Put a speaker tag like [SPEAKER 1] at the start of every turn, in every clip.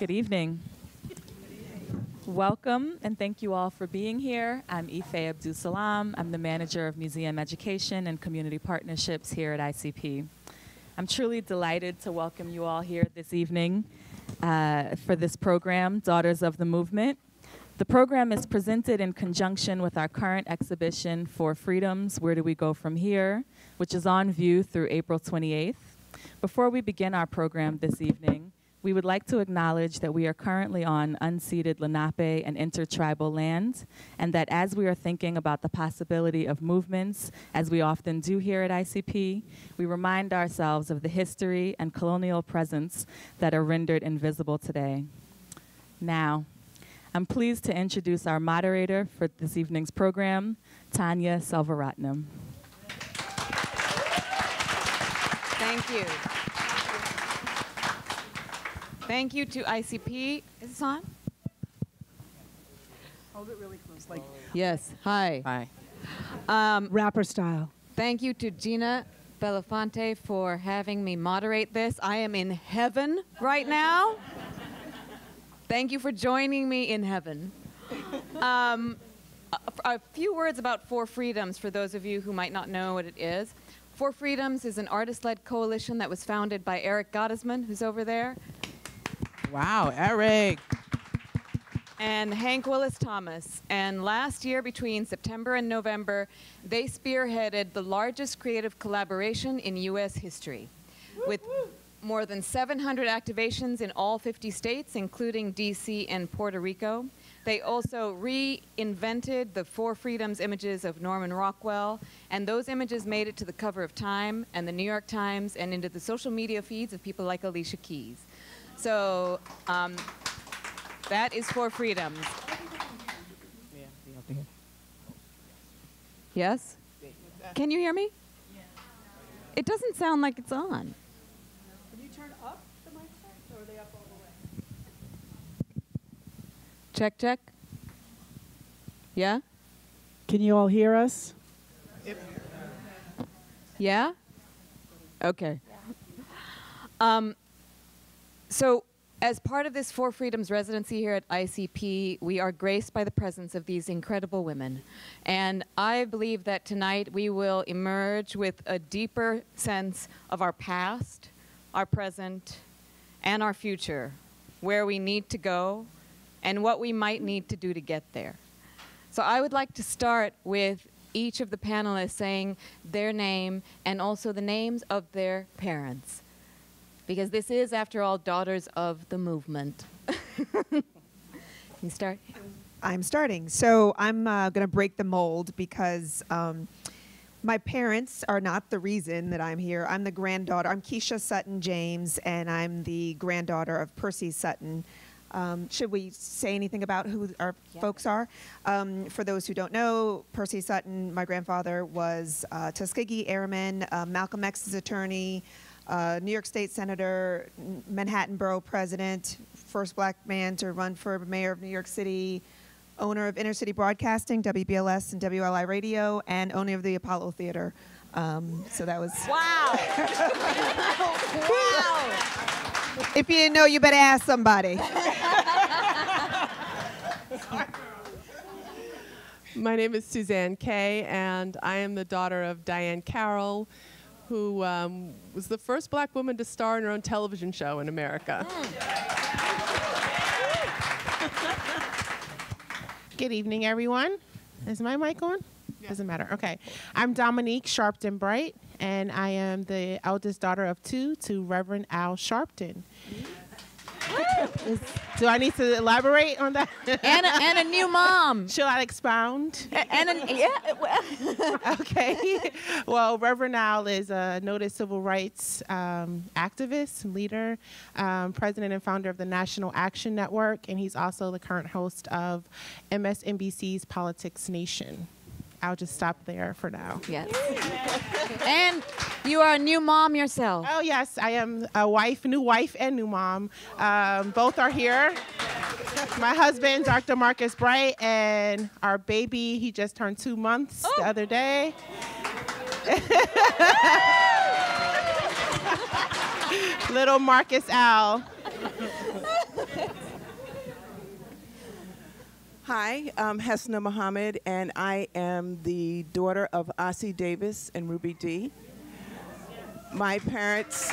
[SPEAKER 1] Good evening. Welcome, and thank you all for being here. I'm Ife Abdul-Salam. I'm the Manager of Museum Education and Community Partnerships here at ICP. I'm truly delighted to welcome you all here this evening for this program, Daughters of the Movement. The program is presented in conjunction with our current exhibition, Four Freedoms, Where Do We Go From Here?, which is on view through April 28th. Before we begin our program this evening, we would like to acknowledge that we are currently on unceded Lenape and intertribal land, and that as we are thinking about the possibility of movements, as we often do here at ICP, we remind ourselves of the history and colonial presence that are rendered invisible today. Now, I'm pleased to introduce our moderator for this evening's program, Tanya Selvaratnam.
[SPEAKER 2] Thank you. Thank you to ICP. Is this on?
[SPEAKER 3] Hold it really close. Like
[SPEAKER 2] yes. Hi.
[SPEAKER 3] Hi. Rapper style.
[SPEAKER 2] Thank you to Gina Belafonte for having me moderate this. I am in heaven right now. Thank you for joining me in heaven. A few words about Four Freedoms for those of you who might not know what it is. Four Freedoms is an artist-led coalition that was founded by Eric Gottesman, who's over there.
[SPEAKER 4] Wow, Eric.
[SPEAKER 2] And Hank Willis Thomas. And last year, between September and November, they spearheaded the largest creative collaboration in U.S. history, with more than 700 activations in all 50 states, including D.C. and Puerto Rico. They also reinvented the Four Freedoms images of Norman Rockwell, and those images made it to the cover of Time and the New York Times and into the social media feeds of people like Alicia Keys. So that is Four Freedoms. Yes? Can you hear me? It doesn't sound like it's on.
[SPEAKER 3] Can you turn up the mic, or are they up all the way?
[SPEAKER 2] Check, check. Yeah?
[SPEAKER 3] Can you all hear us?
[SPEAKER 2] Yeah? Okay. So as part of this Four Freedoms residency here at ICP, we are graced by the presence of these incredible women. And I believe that tonight we will emerge with a deeper sense of our past, our present, and our future, where we need to go, and what we might need to do to get there. So I would like to start with each of the panelists saying their name and also the names of their parents, because this is, after all, Daughters of the Movement. Can you start?
[SPEAKER 5] I'm starting. So I'm going to break the mold because my parents are not the reason that I'm here. I'm the granddaughter. I'm Keisha Sutton James, and I'm the granddaughter of Percy Sutton. Should we say anything about who our folks are? For those who don't know, Percy Sutton, my grandfather, was Tuskegee Airman, Malcolm X's attorney, New York State Senator, Manhattan Borough President, first black man to run for mayor of New York City, owner of Inner City Broadcasting, WBLS and WLI Radio, and owner of the Apollo Theater. So that was...
[SPEAKER 2] Wow. Wow.
[SPEAKER 5] If you didn't know, you better ask somebody.
[SPEAKER 4] My name is Suzanne Kay, and I am the daughter of Diahann Carroll, who was the first black woman to star in her own television show in America.
[SPEAKER 6] Good evening, everyone. Is my mic on? Yeah. Doesn't matter. Okay. I'm Dominique Sharpton Bright, and I am the eldest daughter of two to Reverend Al Sharpton. Do I need to elaborate on that?
[SPEAKER 2] And a new mom.
[SPEAKER 6] Shall I expound?
[SPEAKER 2] Yeah.
[SPEAKER 6] Okay. Well, Reverend Al is a noted civil rights activist, leader, president and founder of the National Action Network, and he's also the current host of MSNBC's Politics Nation. I'll just stop there for now.
[SPEAKER 2] Yes. And you are a new mom yourself.
[SPEAKER 6] Oh, yes. I am a wife, new wife and new mom. Both are here. My husband, Dr. Marcus Bright, and our baby, he just turned 2 months the other day. Little Marcus Al.
[SPEAKER 7] Hi, I'm Hasna Muhammad, and I am the daughter of Ossie Davis and Ruby D. My parents,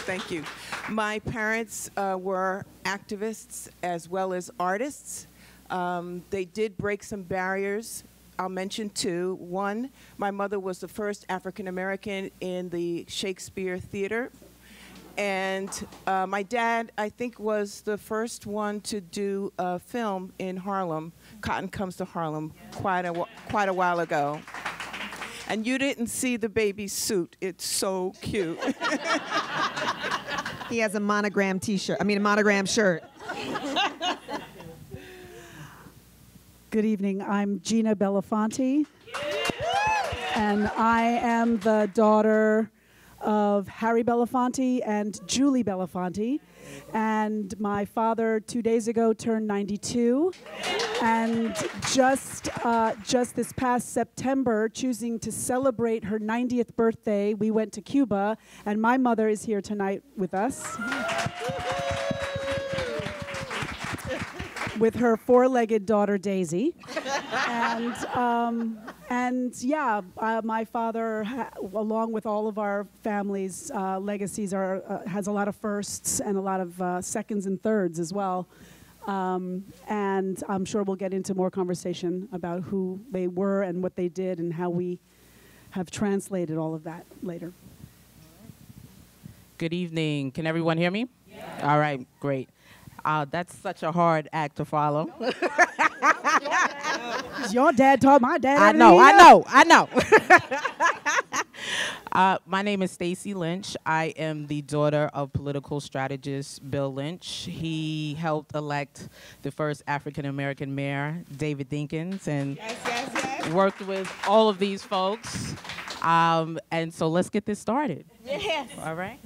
[SPEAKER 7] thank you. My parents were activists as well as artists. They did break some barriers. I'll mention two. One, my mother was the first African American in the Shakespeare Theater. And my dad, I think, was the first one to do a film in Harlem, Cotton Comes to Harlem, quite a while ago. And you didn't see the baby suit. It's so cute.
[SPEAKER 5] He has a monogram T-shirt. I mean, a monogram shirt.
[SPEAKER 3] Good evening. I'm Gina Belafonte, and I am the daughter of Harry Belafonte and Julie Belafonte. And my father 2 days ago turned 92. And just this past September, choosing to celebrate her 90th birthday, we went to Cuba, and my mother is here tonight with us. With her four-legged daughter, Daisy. And yeah, my father, along with all of our family's legacies, has a lot of firsts and a lot of seconds and thirds as well. And I'm sure we'll get into more conversation about who they were and what they did and how we have translated all of that later.
[SPEAKER 8] Good evening. Can everyone hear me? Yeah. All right, great. That's such a hard act to follow.
[SPEAKER 3] Your dad taught my dad.
[SPEAKER 8] I know. My name is Stacy Lynch. I am the daughter of political strategist Bill Lynch. He helped elect the first African-American mayor, David Dinkins, and worked with all of these folks. And so let's get this started.
[SPEAKER 2] Yes.
[SPEAKER 8] All right.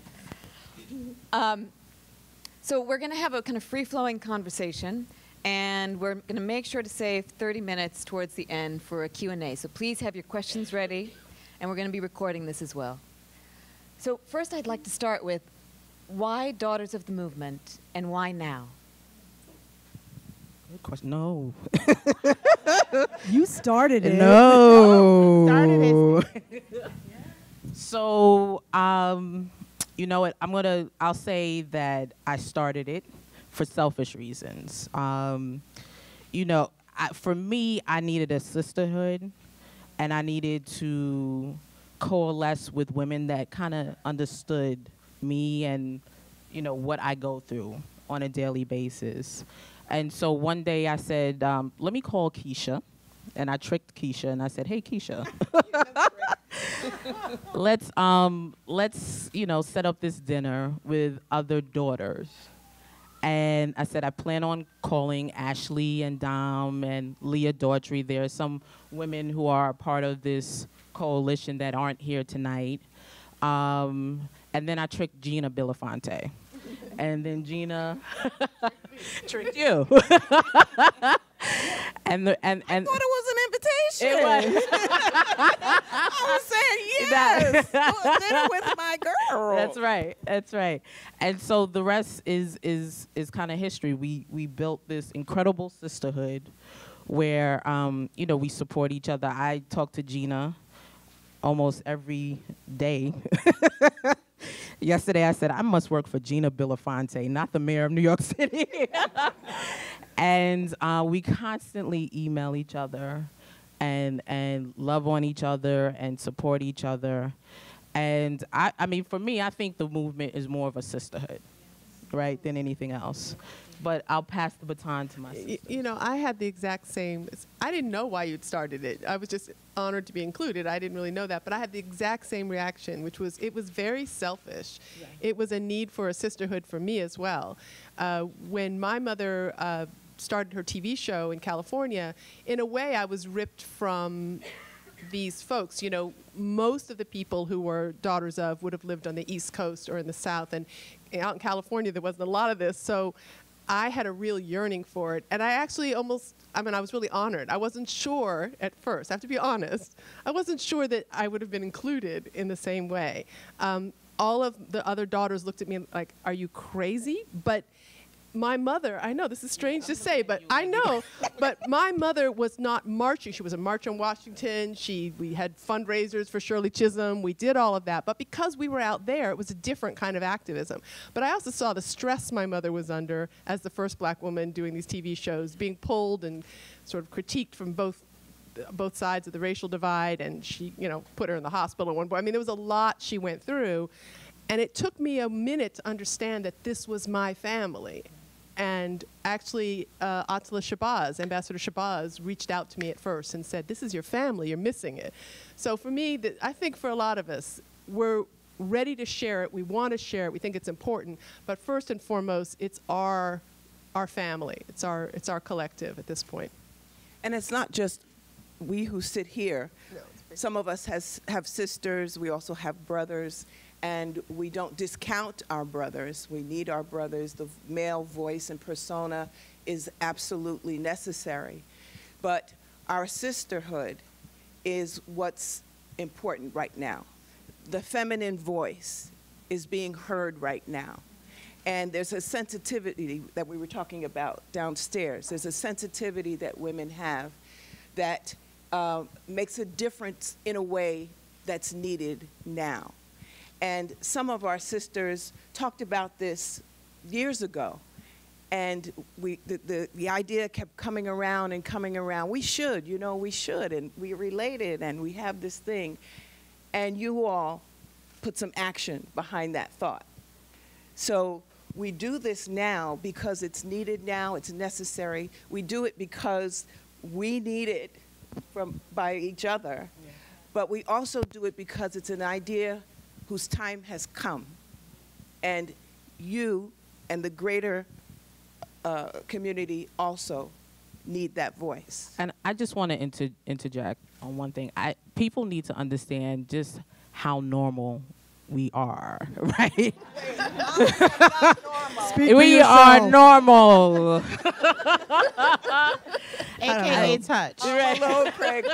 [SPEAKER 2] So we're going to have a kind of free-flowing conversation, and we're going to make sure to save 30 minutes towards the end for a Q&A. So please have your questions ready, and we're going to be recording this as well. So first I'd like to start with, why Daughters of the Movement, and why now?
[SPEAKER 8] Good question. No.
[SPEAKER 3] You started it.
[SPEAKER 8] No.
[SPEAKER 6] Started it.
[SPEAKER 8] So, you know what? I'll say that I started it for selfish reasons. You know, for me, I needed a sisterhood, and I needed to coalesce with women that kind of understood me and, you know, what I go through on a daily basis. And so one day I said, let me call Keisha. And I tricked Keisha, and I said, hey, Keisha. let's, you know, set up this dinner with other daughters. And I said, I plan on calling Ashley and Dom and Leah Daughtry. There are some women who are part of this coalition that aren't here tonight. And then I tricked Gina Belafonte. And then Gina tricked you. And I
[SPEAKER 7] thought it was an invitation.
[SPEAKER 8] It was.
[SPEAKER 7] I was saying yes. Go to dinner with my girl.
[SPEAKER 8] That's right. And so the rest is kind of history. We built this incredible sisterhood where you know, we support each other. I talk to Gina almost every day. Yesterday I said, I must work for Gina Belafonte, not the mayor of New York City. And we constantly email each other and love on each other and support each other. And I mean, for me, I think the movement is more of a sisterhood, right, than anything else. But I'll pass the baton to my sister.
[SPEAKER 4] You know, I had the exact same. I didn't know why you'd started it. I was just honored to be included. I didn't really know that. But I had the exact same reaction, which was it was very selfish. Yeah. It was a need for a sisterhood for me as well. When my mother started her TV show in California, in a way I was ripped from these folks. You know, most of the people who were daughters of would have lived on the East Coast or in the South. And out in California, there wasn't a lot of this. So I had a real yearning for it. And I actually I was really honored. I wasn't sure at first, I have to be honest, I wasn't sure that I would have been included in the same way. All of the other daughters looked at me like, are you crazy? But my mother, I know this is strange to say, but I know, but my mother was not marching. She was a March on Washington. We had fundraisers for Shirley Chisholm. We did all of that. But because we were out there, it was a different kind of activism. But I also saw the stress my mother was under as the first black woman doing these TV shows, being pulled and sort of critiqued from both sides of the racial divide. And she, put her in the hospital at one point. I mean, there was a lot she went through. And it took me a minute to understand that this was my family. And actually, Attila Shabazz, Ambassador Shabazz, reached out to me at first and said, this is your family, you're missing it. So for me, I think for a lot of us, we're ready to share it, we want to share it, we think it's important, but first and foremost, it's our family, it's our collective at this point.
[SPEAKER 7] And it's not just we who sit here.
[SPEAKER 4] No,
[SPEAKER 7] some of us have sisters, we also have brothers, and we don't discount our brothers. We need our brothers. The male voice and persona is absolutely necessary. But our sisterhood is what's important right now. The feminine voice is being heard right now. And there's a sensitivity that we were talking about downstairs. There's a sensitivity that women have that makes a difference in a way that's needed now. And some of our sisters talked about this years ago. And the idea kept coming around and coming around. We should, we should. And we related and we have this thing. And you all put some action behind that thought. So we do this now because it's needed now, it's necessary. We do it because we need it by each other. Yeah. But we also do it because it's an idea whose time has come. And you and the greater community also need that voice.
[SPEAKER 8] And I just want to interject on one thing. People need to understand just how normal we are, right? We are normal.
[SPEAKER 6] AKA touch.
[SPEAKER 7] Hello, Craig.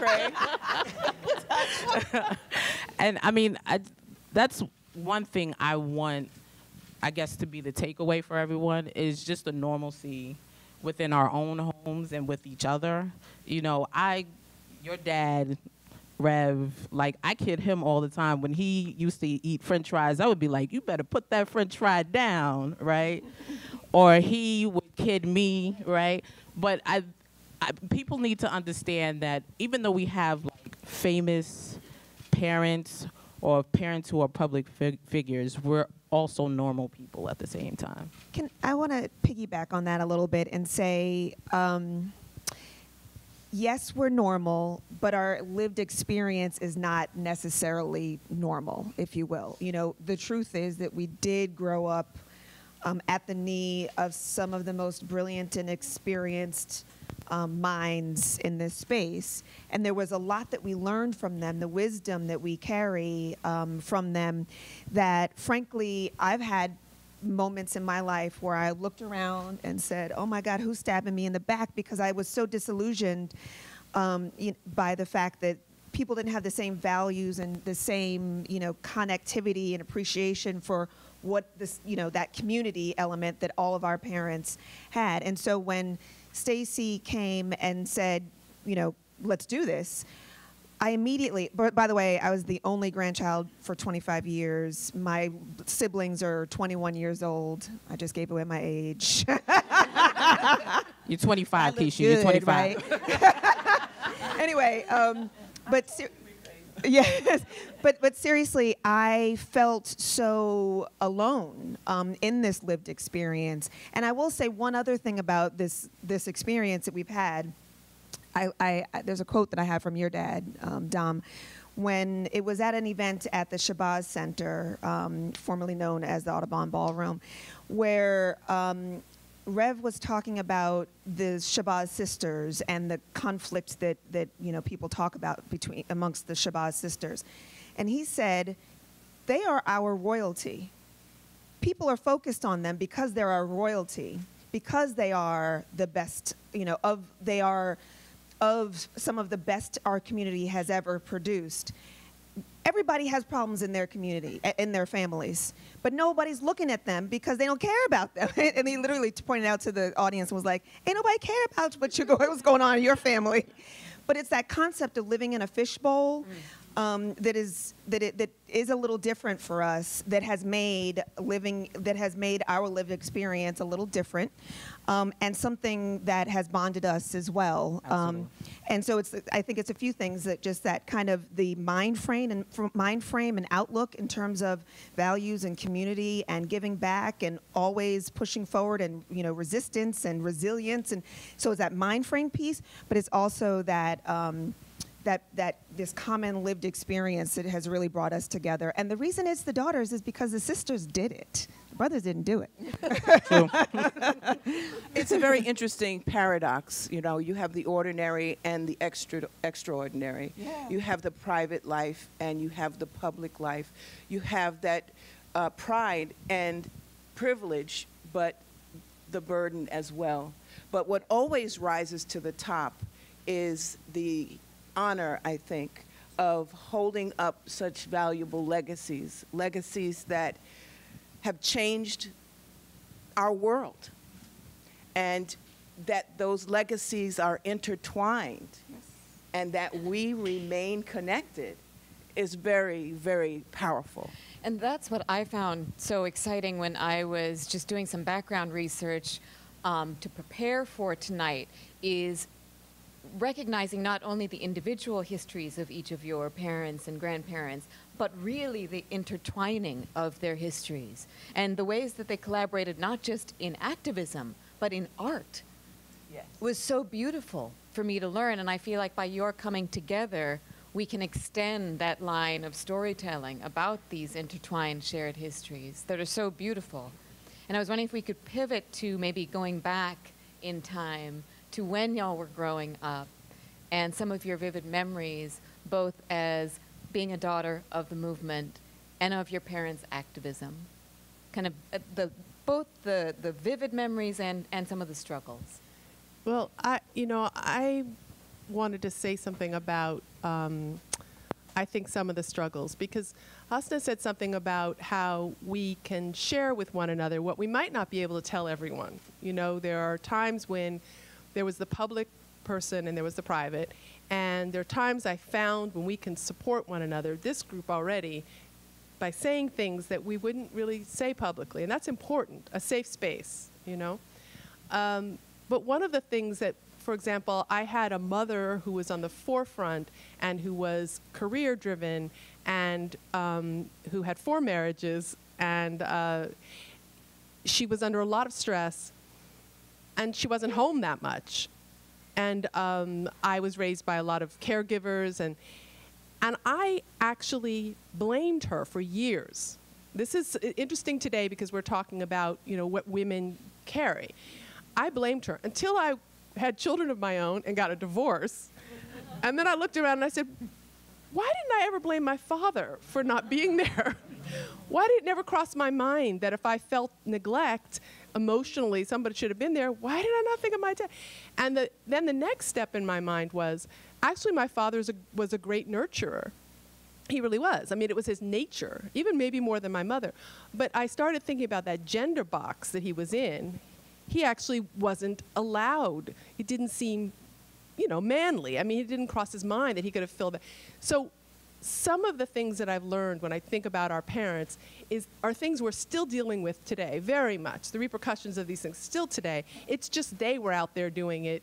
[SPEAKER 8] And I mean, that's one thing I want, I guess, to be the takeaway for everyone is just the normalcy within our own homes and with each other. Your dad, Rev, I kid him all the time. When he used to eat French fries, I would be like, you better put that French fry down, right? Or he would kid me, right? But people need to understand that even though we have famous parents or parents who are public figures, we're also normal people at the same time.
[SPEAKER 5] I want to piggyback on that a little bit and say, yes, we're normal, but our lived experience is not necessarily normal, if you will. The truth is that we did grow up at the knee of some of the most brilliant and experienced minds in this space. And there was a lot that we learned from them, the wisdom that we carry from them that, frankly, I've had moments in my life where I looked around and said, oh my God, who's stabbing me in the back? Because I was so disillusioned by the fact that people didn't have the same values and the same, connectivity and appreciation for what this, that community element that all of our parents had. And so when Stacy came and said, let's do this, I immediately, by the way, I was the only grandchild for 25 years. My siblings are 21 years old. I just gave away my age.
[SPEAKER 8] You're 25, Keisha. You're 25.
[SPEAKER 5] Right? Anyway, yes, but seriously, I felt so alone in this lived experience. And I will say one other thing about this experience that we've had. There's a quote that I have from your dad, Dom, when it was at an event at the Shabazz Center, formerly known as the Audubon Ballroom, where Rev was talking about the Shabazz sisters and the conflict that people talk about amongst the Shabazz sisters. And he said, they are our royalty. People are focused on them because they're our royalty, because they are the best, they are of some of the best our community has ever produced. everybody has problems in their community, in their families, but nobody's looking at them because they don't care about them. And he literally pointed out to the audience and was like, ain't nobody care about what's going on in your family. But it's that concept of living in a fishbowl that is a little different for us, that has made our lived experience a little different, and something that has bonded us as well. And so I think it's a few things, that just that kind of the mind frame and outlook in terms of values and community and giving back and always pushing forward, and resistance and resilience. And so it's that mind frame piece, but it's also that that this common lived experience that has really brought us together. And the reason it's the daughters is because the sisters did it. The brothers didn't do it.
[SPEAKER 8] True.
[SPEAKER 7] It's a very interesting paradox. You have the ordinary and the extraordinary. Yeah. You have the private life and you have the public life. You have that pride and privilege, but the burden as well. But what always rises to the top is the honor, I think, of holding up such valuable legacies that have changed our world, and that those legacies are intertwined, and that we remain connected is very, very powerful.
[SPEAKER 2] And that's what I found so exciting when I was just doing some background research to prepare for tonight, is recognizing not only the individual histories of each of your parents and grandparents, but really the intertwining of their histories and the ways that they collaborated, not just in activism, but in art. Yes. Was so beautiful for me to learn. And I feel like by your coming together, we can extend that line of storytelling about these intertwined shared histories that are so beautiful. And I was wondering if we could pivot to maybe going back in time to when y'all were growing up and some of your vivid memories, both as being a daughter of the movement and of your parents' activism. Kind of both the vivid memories and some of the struggles.
[SPEAKER 4] Well, I wanted to say something about, I think, some of the struggles, because Hasna said something about how we can share with one another what we might not be able to tell everyone. There are times when there was the public person and there was the private, and there are times I found when we can support one another, this group already, by saying things that we wouldn't really say publicly, and that's important, a safe space, But one of the things that, for example, I had a mother who was on the forefront and who was career-driven and who had 4 marriages, and she was under a lot of stress, and she wasn't home that much. And I was raised by a lot of caregivers, and I actually blamed her for years. This is interesting today because we're talking about, what women carry. I blamed her until I had children of my own and got a divorce. And then I looked around and I said, why didn't I ever blame my father for not being there? Why did it never cross my mind that if I felt neglect emotionally, somebody should have been there? Why did I not think of my dad? And then the next step in my mind was, actually my father was a great nurturer. He really was. I mean, it was his nature, even maybe more than my mother. But I started thinking about that gender box that he was in. He actually wasn't allowed. It didn't seem, manly. I mean, it didn't cross his mind that he could have filled that. So some of the things that I've learned when I think about our parents are things we're still dealing with today, very much. The repercussions of these things still today. It's just they were out there doing it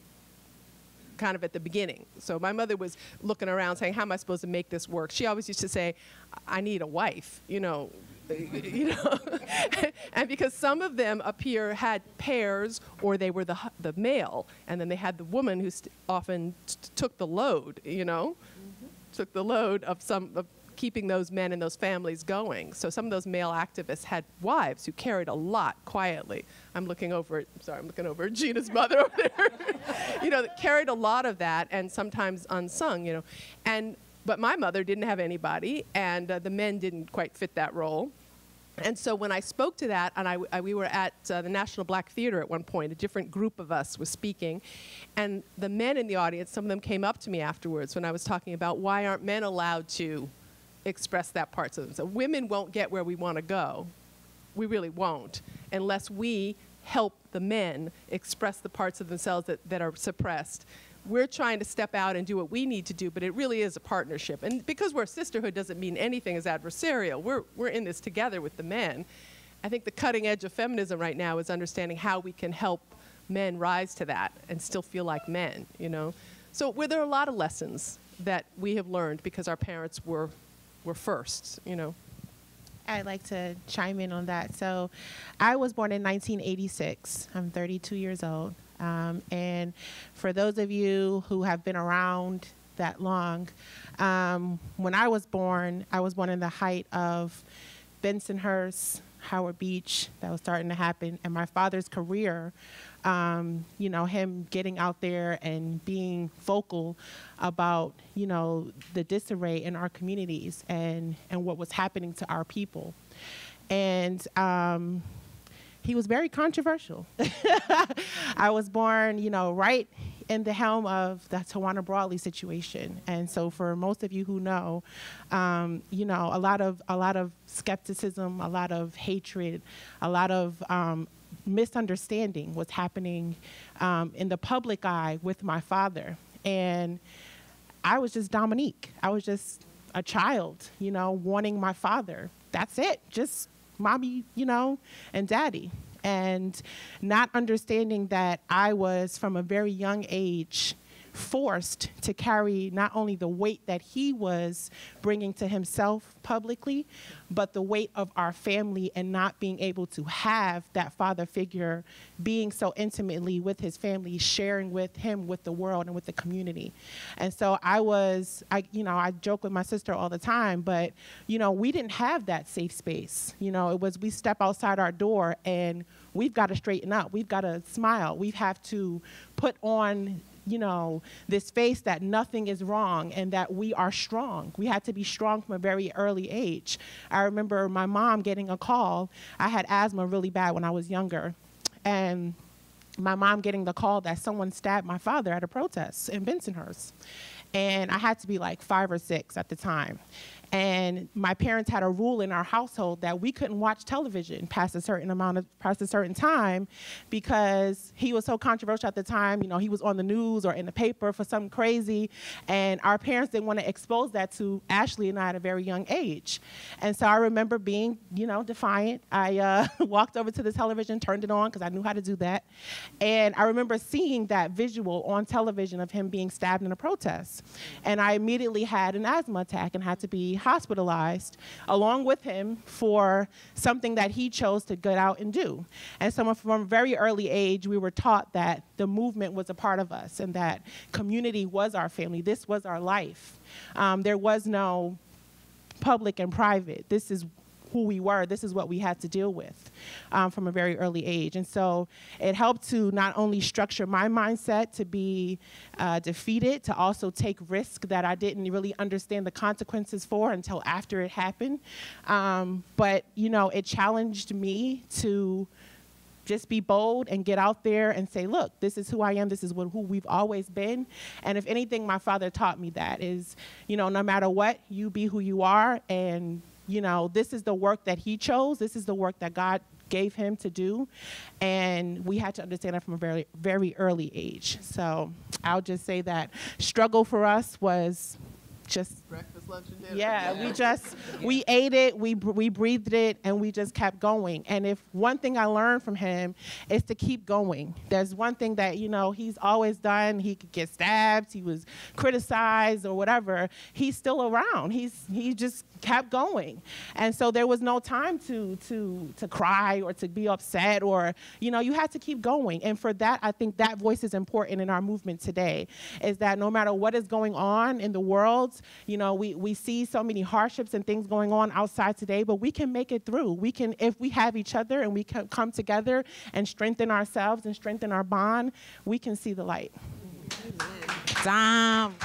[SPEAKER 4] kind of at the beginning. So my mother was looking around saying, how am I supposed to make this work? She always used to say, I need a wife, and because some of them up here had pairs, or they were the male, and then they had the woman who often took the load, took the load of keeping those men and those families going. So some of those male activists had wives who carried a lot quietly. I'm looking over at Gina's mother over there. That carried a lot of that, and sometimes unsung, But my mother didn't have anybody, and the men didn't quite fit that role. And so when I spoke to that, and we were at the National Black Theater at one point, a different group of us was speaking, and the men in the audience, some of them came up to me afterwards when I was talking about why aren't men allowed to express that parts of themselves. Women won't get where we want to go. We really won't, unless we help the men express the parts of themselves that are suppressed. We're trying to step out and do what we need to do, but it really is a partnership. And because we're a sisterhood doesn't mean anything is adversarial. We're in this together with the men. I think the cutting edge of feminism right now is understanding how we can help men rise to that and still feel like men, you know? So there are a lot of lessons that we have learned because our parents were first, you know?
[SPEAKER 6] I'd like to chime in on that. So I was born in 1986. I'm 32 years old. And for those of you who have been around that long, when I was born in the height of Bensonhurst, Howard Beach, that was starting to happen, and my father's career, you know, him getting out there and being vocal about, you know, the disarray in our communities and what was happening to our people. And he was very controversial. I was born, you know, right in the helm of the Tawana Brawley situation. And so for most of you who know, you know, a lot of skepticism, a lot of hatred, a lot of misunderstanding was happening in the public eye with my father. And I was just Dominique. I was just a child, you know, wanting my father. That's it. Just mommy, you know, and daddy. And not understanding that I was, from a very young age, forced to carry not only the weight that he was bringing to himself publicly, but the weight of our family and not being able to have that father figure being so intimately with his family, sharing with him, with the world and with the community. And so you know, I joke with my sister all the time, but, you know, we didn't have that safe space. You know, it was, we step outside our door and we've got to straighten up. We've got to smile. We have to put on, you know, this face that nothing is wrong and that we are strong. We had to be strong from a very early age. I remember my mom getting a call. I had asthma really bad when I was younger. And my mom getting the call that someone stabbed my father at a protest in Bensonhurst. And I had to be like 5 or 6 at the time. And my parents had a rule in our household that we couldn't watch television past a certain time because he was so controversial at the time. You know, he was on the news or in the paper for something crazy. And our parents didn't want to expose that to Ashley and I at a very young age. And so I remember being, you know, defiant. I walked over to the television, turned it on because I knew how to do that. And I remember seeing that visual on television of him being stabbed in a protest. And I immediately had an asthma attack and had to be hospitalized along with him for something that he chose to get out and do. And so from a very early age, we were taught that the movement was a part of us and that community was our family. This was our life. There was no public and private. This is who we were. This is what we had to deal with from a very early age. And so it helped to not only structure my mindset to be defeated, to also take risk that I didn't really understand the consequences for until after it happened. But, you know, it challenged me to just be bold and get out there and say, look, this is who I am. This is who we've always been. And if anything, my father taught me that is, you know, no matter what, you be who you are. And, you know, this is the work that he chose. This is the work that God gave him to do. And we had to understand that from a very, very early age. So I'll just say that struggle for us was just
[SPEAKER 4] breakfast, lunch, and dinner.
[SPEAKER 6] Yeah, we ate it, we breathed it, and we just kept going. And if one thing I learned from him is to keep going. There's one thing that, you know, he's always done. He could get stabbed, he was criticized or whatever. He's still around. He just kept going. And so there was no time to cry or to be upset or, you know, you had to keep going. And for that, I think that voice is important in our movement today, is that no matter what is going on in the world, you know, we see so many hardships and things going on outside today, but we can make it through. We can, if we have each other and we can come together and strengthen ourselves and strengthen our bond, we can see the light.
[SPEAKER 8] Dom.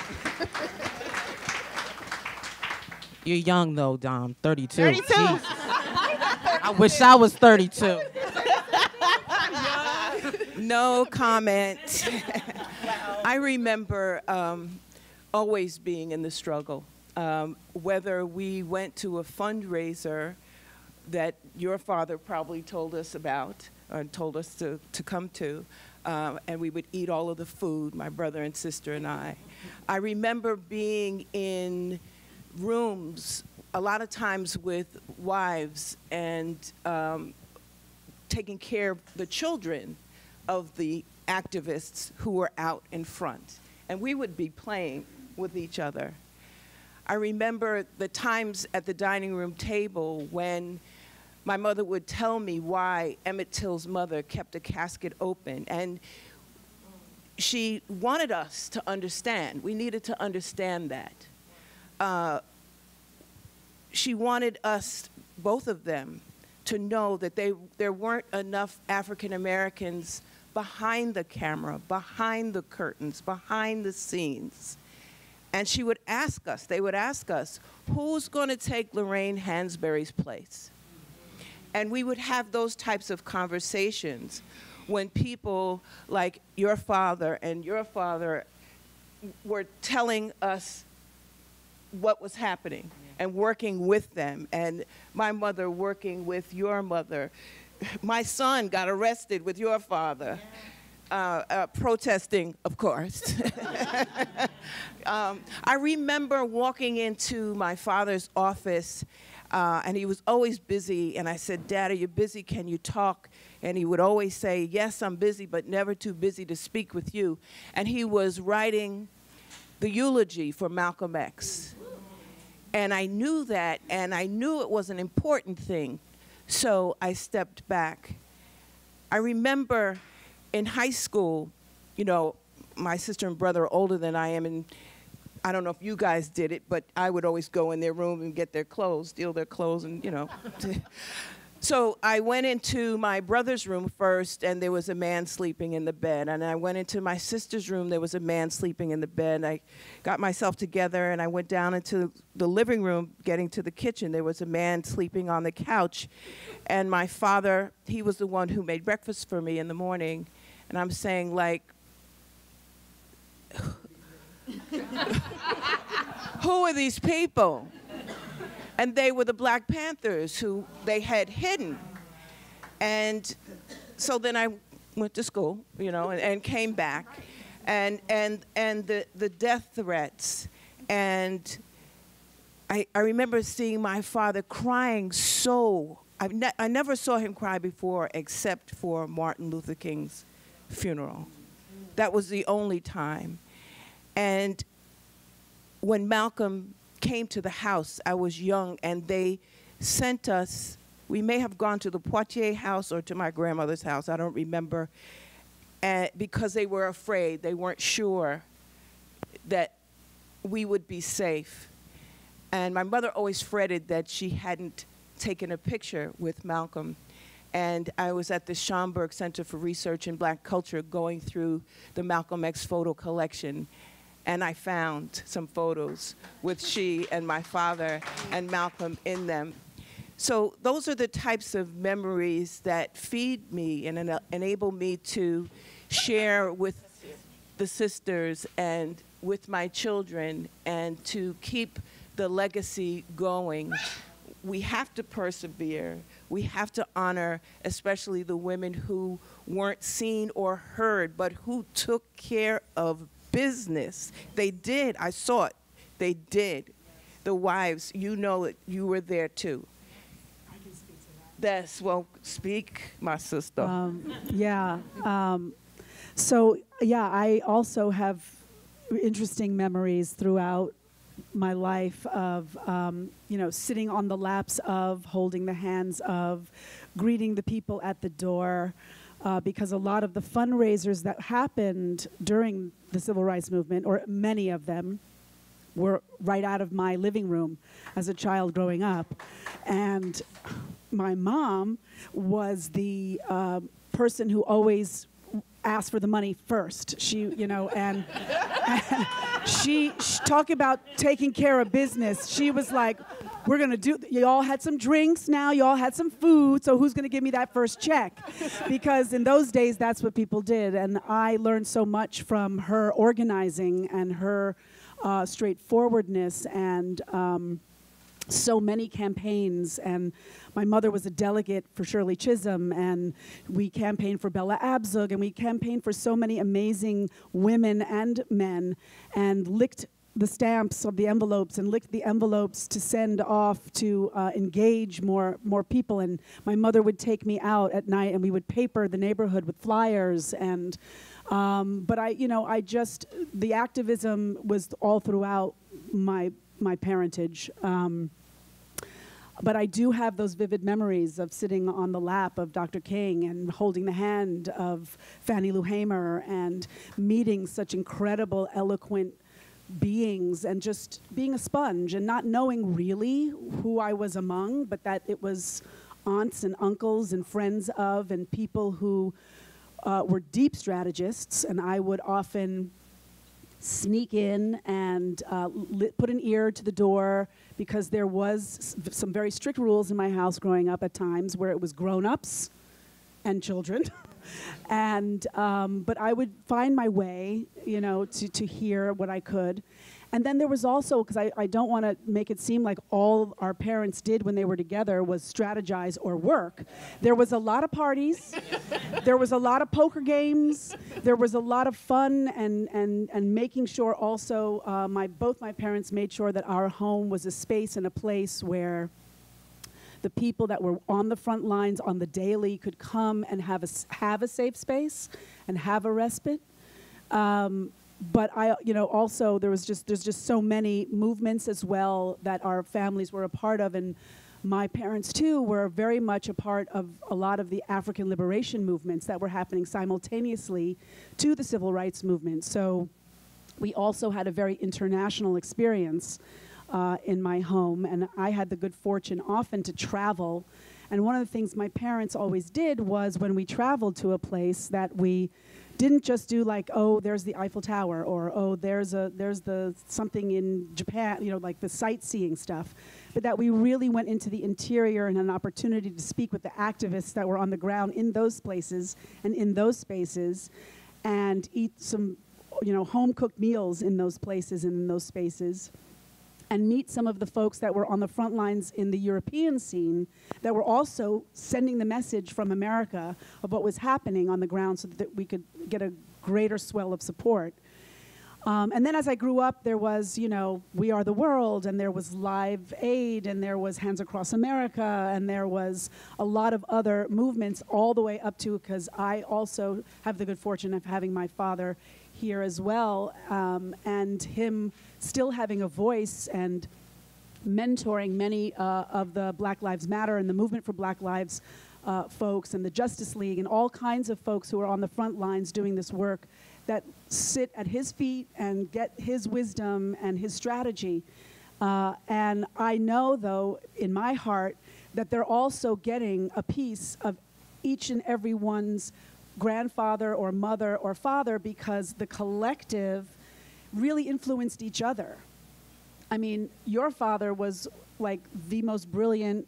[SPEAKER 8] You're young though, Dom. 32.
[SPEAKER 6] 32.
[SPEAKER 8] I wish I was 32.
[SPEAKER 7] No comment. I remember always being in the struggle. whether we went to a fundraiser that your father probably told us about, or told us to come to, and we would eat all of the food, my brother and sister and I. I remember being in rooms a lot of times with wives and taking care of the children of the activists who were out in front. And we would be playing with each other. I remember the times at the dining room table when my mother would tell me why Emmett Till's mother kept a casket open. And she wanted us to understand. We needed to understand that. She wanted us, both of them, to know that there weren't enough African Americans behind the camera, behind the curtains, behind the scenes. And she would ask us, they would ask us, who's going to take Lorraine Hansberry's place? And we would have those types of conversations when people like your father and your father were telling us what was happening and working with them, and my mother working with your mother. My son got arrested with your father, protesting, of course. I remember walking into my father's office, and he was always busy, and I said, "Dad, are you busy? Can you talk?" And he would always say, "Yes, I'm busy, but never too busy to speak with you." And he was writing the eulogy for Malcolm X. And I knew that, and I knew it was an important thing, so I stepped back. I remember in high school, you know, my sister and brother are older than I am, and I don't know if you guys did it, but I would always go in their room and get their clothes, steal their clothes, and, you know. So I went into my brother's room first, and there was a man sleeping in the bed. And I went into my sister's room, there was a man sleeping in the bed. I got myself together, and I went down into the living room, getting to the kitchen. There was a man sleeping on the couch. And my father, he was the one who made breakfast for me in the morning. And I'm saying, like, who are these people? And they were the Black Panthers who they had hidden. And so then I went to school, you know, and came back. And the death threats. And I remember seeing my father crying so. I never saw him cry before except for Martin Luther King's funeral. That was the only time. And when Malcolm came to the house, I was young, and they sent us, we may have gone to the Poitier house or to my grandmother's house, I don't remember, because they were afraid, they weren't sure that we would be safe. And my mother always fretted that she hadn't taken a picture with Malcolm. And I was at the Schomburg Center for Research in Black Culture going through the Malcolm X photo collection. And I found some photos with she and my father and Malcolm in them. So those are the types of memories that feed me and enable me to share with the sisters and with my children and to keep the legacy going. We have to persevere. We have to honor especially the women who weren't seen or heard, but who took care of business. They did. I saw it. They did. The wives, you know it. You were there too. I can speak to that. That's, well, speak, my sister.
[SPEAKER 3] Yeah. So, yeah, I also have interesting memories throughout my life of, you know, sitting on the laps of, holding the hands of, greeting the people at the door. Because a lot of the fundraisers that happened during the Civil Rights Movement, or many of them, were right out of my living room as a child growing up. And my mom was the person who always asked for the money first. She, you know, and she talk about taking care of business. She was like, we're going to do, you all had some drinks now, you all had some food, so who's going to give me that first check? Because in those days, that's what people did. And I learned so much from her organizing and her straightforwardness and so many campaigns. And my mother was a delegate for Shirley Chisholm, and we campaigned for Bella Abzug, and we campaigned for so many amazing women and men, and licked the stamps of the envelopes and licked the envelopes to send off to engage more people. And my mother would take me out at night, and we would paper the neighborhood with flyers. And but the activism was all throughout my parentage. But I do have those vivid memories of sitting on the lap of Dr. King and holding the hand of Fannie Lou Hamer and meeting such incredible, eloquent beings, and just being a sponge and not knowing really who I was among, but that it was aunts and uncles and friends of and people who were deep strategists. And I would often sneak in and put an ear to the door, because there was some very strict rules in my house growing up at times where it was grown-ups and children. And but I would find my way, to hear what I could. And then there was also, because I don't want to make it seem like all our parents did when they were together was strategize or work. There was a lot of parties. There was a lot of poker games. There was a lot of fun and making sure also both my parents made sure that our home was a space and a place where the people that were on the front lines on the daily could come and have a safe space and have a respite. But also there's just so many movements as well that our families were a part of, and my parents too were very much a part of a lot of the African liberation movements that were happening simultaneously to the civil rights movement. So we also had a very international experience in my home, and I had the good fortune often to travel. And one of the things my parents always did was, when we traveled to a place, that we didn't just do like, oh, there's the Eiffel Tower, or oh, there's the something in Japan, like the sightseeing stuff, but that we really went into the interior and had an opportunity to speak with the activists that were on the ground in those places and in those spaces, and eat some, home-cooked meals in those places and in those spaces, and meet some of the folks that were on the front lines in the European scene that were also sending the message from America of what was happening on the ground, so that we could get a greater swell of support. And then as I grew up, there was, We Are the World, and there was Live Aid, and there was Hands Across America, and there was a lot of other movements all the way up to, because I also have the good fortune of having my father here as well, and him still having a voice and mentoring many of the Black Lives Matter and the movement for Black Lives folks, and the Justice League, and all kinds of folks who are on the front lines doing this work, that sit at his feet and get his wisdom and his strategy. And I know, though, in my heart, that they're also getting a piece of each and every one's grandfather or mother or father, because the collective really influenced each other. I mean, your father was like the most brilliant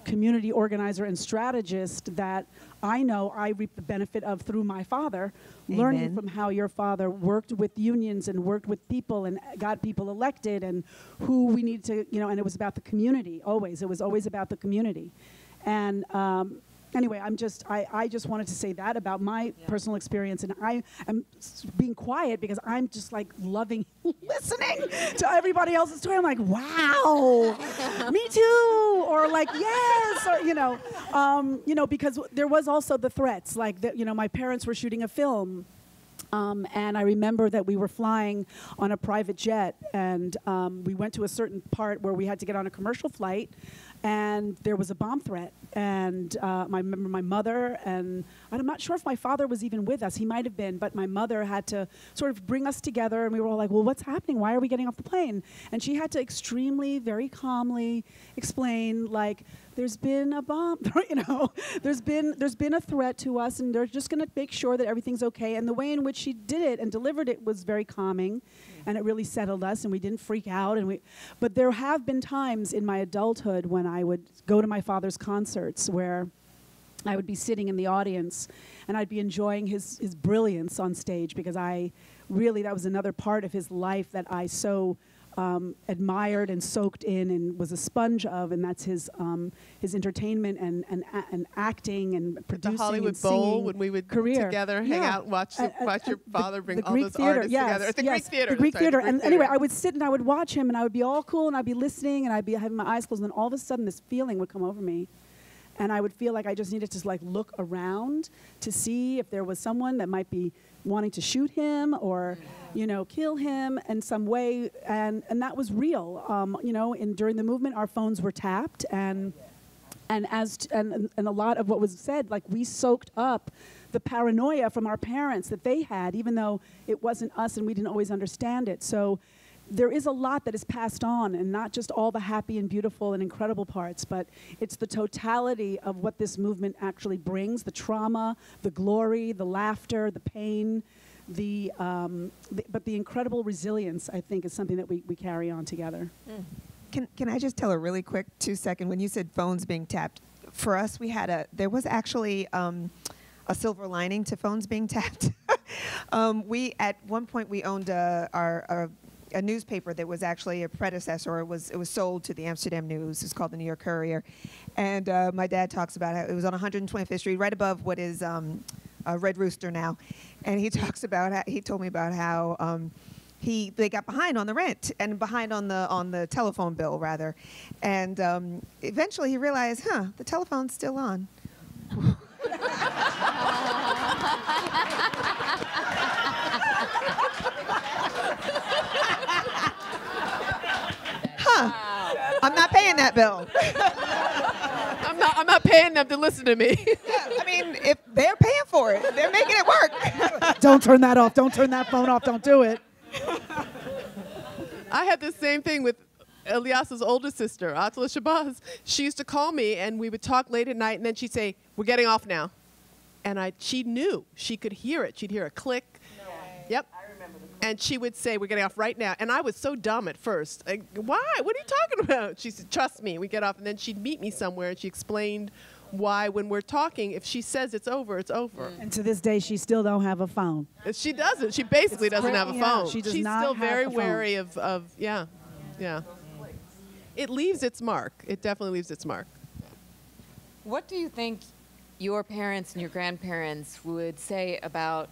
[SPEAKER 3] community organizer and strategist that I know I reap the benefit of through my father. Amen. Learning from how your father worked with unions and worked with people and got people elected, and who we need to, and it was about the community always. It was always about the community. And anyway, I just wanted to say that about my personal experience, and I am being quiet because I'm just like loving listening to everybody else's story. I'm like, wow, me too, or like, yes, or because there was also the threats, like that. My parents were shooting a film. And I remember that we were flying on a private jet, and we went to a certain part where we had to get on a commercial flight, and there was a bomb threat. And I remember my mother, and I'm not sure if my father was even with us. He might have been, but my mother had to sort of bring us together, and we were all like, well, what's happening? Why are we getting off the plane? And she had to extremely, very calmly explain, like, there's been a bomb, there's been a threat to us, and they're just going to make sure that everything's okay. And the way in which she did it and delivered it was very calming, and it really settled us, and we didn't freak out. But there have been times in my adulthood when I would go to my father's concerts where I would be sitting in the audience, and I'd be enjoying his brilliance on stage, because that was another part of his life that I so admired and soaked in and was a sponge of, and that's his entertainment and acting and producing.
[SPEAKER 4] The Hollywood
[SPEAKER 3] and singing
[SPEAKER 4] Bowl, when we would
[SPEAKER 3] career.
[SPEAKER 4] together hang out and watch your father bring all
[SPEAKER 3] Greek
[SPEAKER 4] those
[SPEAKER 3] theater,
[SPEAKER 4] artists together. At the Greek Theater.
[SPEAKER 3] The Greek
[SPEAKER 4] sorry,
[SPEAKER 3] Theater.
[SPEAKER 4] the Greek
[SPEAKER 3] And
[SPEAKER 4] Theater.
[SPEAKER 3] anyway, I would sit and I would watch him, and I would be all cool, and I'd be listening, and I'd be having my eyes closed, and then all of a sudden this feeling would come over me. And I would feel like I just needed to look around to see if there was someone that might be wanting to shoot him or, kill him in some way. And that was real. During the movement, our phones were tapped, and a lot of what was said, we soaked up the paranoia from our parents that they had, even though it wasn't us and we didn't always understand it. So there is a lot that is passed on, and not just all the happy and beautiful and incredible parts, but it's the totality of what this movement actually brings: the trauma, the glory, the laughter, the pain, but the incredible resilience, I think, is something that we carry on together.
[SPEAKER 5] Can I just tell a really quick 2-second? When you said phones being tapped, for us, there was actually a silver lining to phones being tapped. At one point, we owned a newspaper that was actually a predecessor. It was sold to the Amsterdam News. It's called the New York Courier. And my dad talks about how it was on 125th Street, right above what is Red Rooster now. And he talks about he told me about how they got behind on the rent and behind on the telephone bill, rather. And eventually he realized, the telephone's still on. I'm not paying that bill.
[SPEAKER 4] I'm not paying them to listen to me.
[SPEAKER 5] Yeah, I mean, if they're paying for it, they're making it work.
[SPEAKER 3] Don't turn that off. Don't turn that phone off. Don't do it.
[SPEAKER 4] I had the same thing with Ilyasah's older sister, Shabazz. She used to call me, and we would talk late at night, and then she'd say, "We're getting off now." And she knew. She could hear it. She'd hear a click. No. Yep. And she would say, "We're getting off right now." And I was so dumb at first. Like, why? What are you talking about? She said, "Trust me, we get off." And then she'd meet me somewhere, and she explained why, when we're talking, if she says it's over, it's over.
[SPEAKER 3] And to this day, she still don't have a phone.
[SPEAKER 4] She doesn't. She basically doesn't have a phone.
[SPEAKER 3] She does
[SPEAKER 4] She's
[SPEAKER 3] not
[SPEAKER 4] still
[SPEAKER 3] have
[SPEAKER 4] very
[SPEAKER 3] a phone.
[SPEAKER 4] wary of yeah. It leaves its mark. It definitely leaves its mark.
[SPEAKER 2] What do you think your parents and your grandparents would say about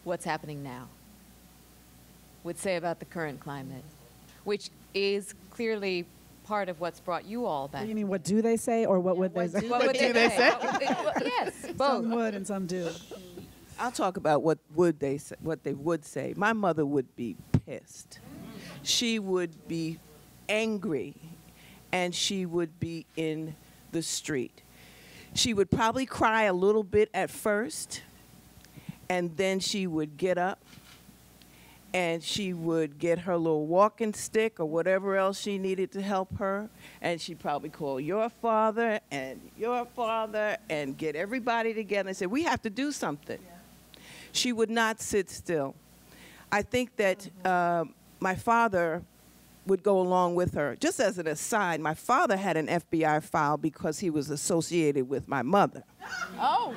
[SPEAKER 2] what's happening now? Would say about the current climate, which is clearly part of what's brought you all back.
[SPEAKER 3] You mean, what do they say, or what would they say?
[SPEAKER 2] What would they say? Yes, both.
[SPEAKER 3] Some would and some do.
[SPEAKER 7] I'll talk about what they would say. My mother would be pissed. She would be angry, and she would be in the street. She would probably cry a little bit at first, and then she would get up, and she would get her little walking stick or whatever else she needed to help her, and she'd probably call your father and get everybody together and say, "We have to do something." Yeah. She would not sit still. I think that my father would go along with her. Just as an aside, my father had an FBI file because he was associated with my mother.
[SPEAKER 2] Oh.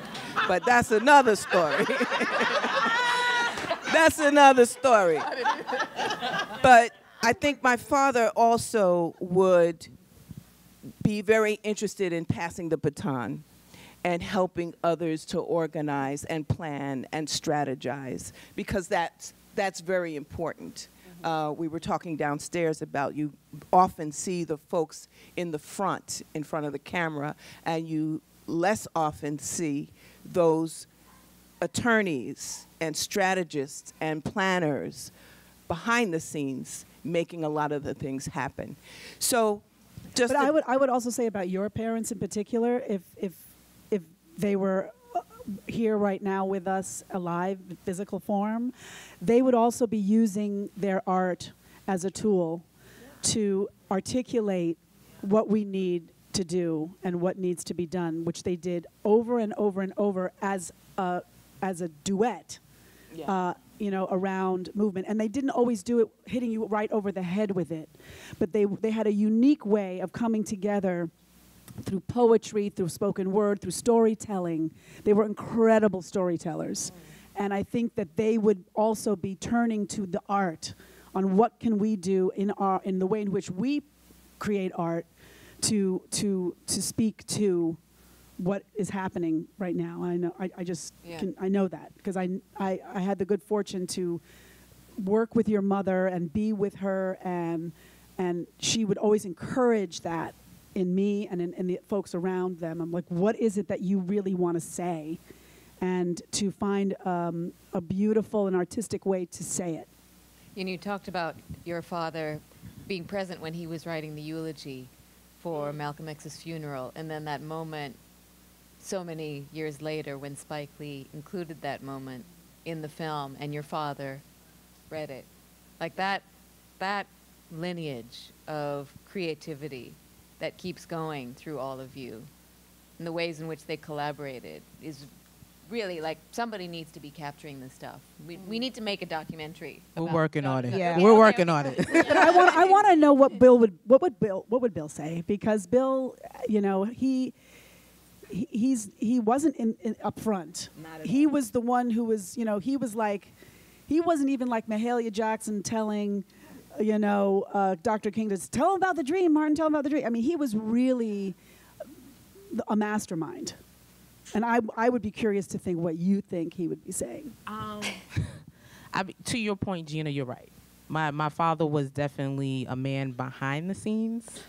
[SPEAKER 7] But that's another story. That's another story. But I think my father also would be very interested in passing the baton and helping others to organize and plan and strategize, because that's very important. We were talking downstairs about, you often see the folks in front of the camera, and you less often see those attorneys and strategists and planners behind the scenes making a lot of the things happen. So just
[SPEAKER 3] But I would also say about your parents in particular, if they were here right now with us alive in physical form, they would also be using their art as a tool to articulate what we need to do and what needs to be done, which they did over and over and over as a duet, around movement. And they didn't always do it hitting you right over the head with it, but they had a unique way of coming together through poetry, through spoken word, through storytelling. They were incredible storytellers. And I think that they would also be turning to the art on what can we do in the way in which we create art to speak to what is happening right now. I know I know that because I had the good fortune to work with your mother and be with her, and she would always encourage that in me and in the folks around them. I'm like, what is it that you really want to say? And to find a beautiful and artistic way to say it.
[SPEAKER 2] And you talked about your father being present when he was writing the eulogy for Malcolm X's funeral, and then that moment so many years later when Spike Lee included that moment in the film and your father read it. Like that lineage of creativity that keeps going through all of you and the ways in which they collaborated is really like somebody needs to be capturing this stuff. We need to make a documentary.
[SPEAKER 8] We're working on it.
[SPEAKER 5] Yeah.
[SPEAKER 8] We're working on it.
[SPEAKER 3] But I want to know what would Bill say, because Bill, you know, he wasn't in up front. He was the one who was, you know, he wasn't even like Mahalia Jackson telling, you know, Dr. King to tell him about the dream, Martin, tell him about the dream. I mean, he was really a mastermind. And I would be curious to think what you think he would be saying.
[SPEAKER 8] To your point, Gina, you're right. My father was definitely a man behind the scenes.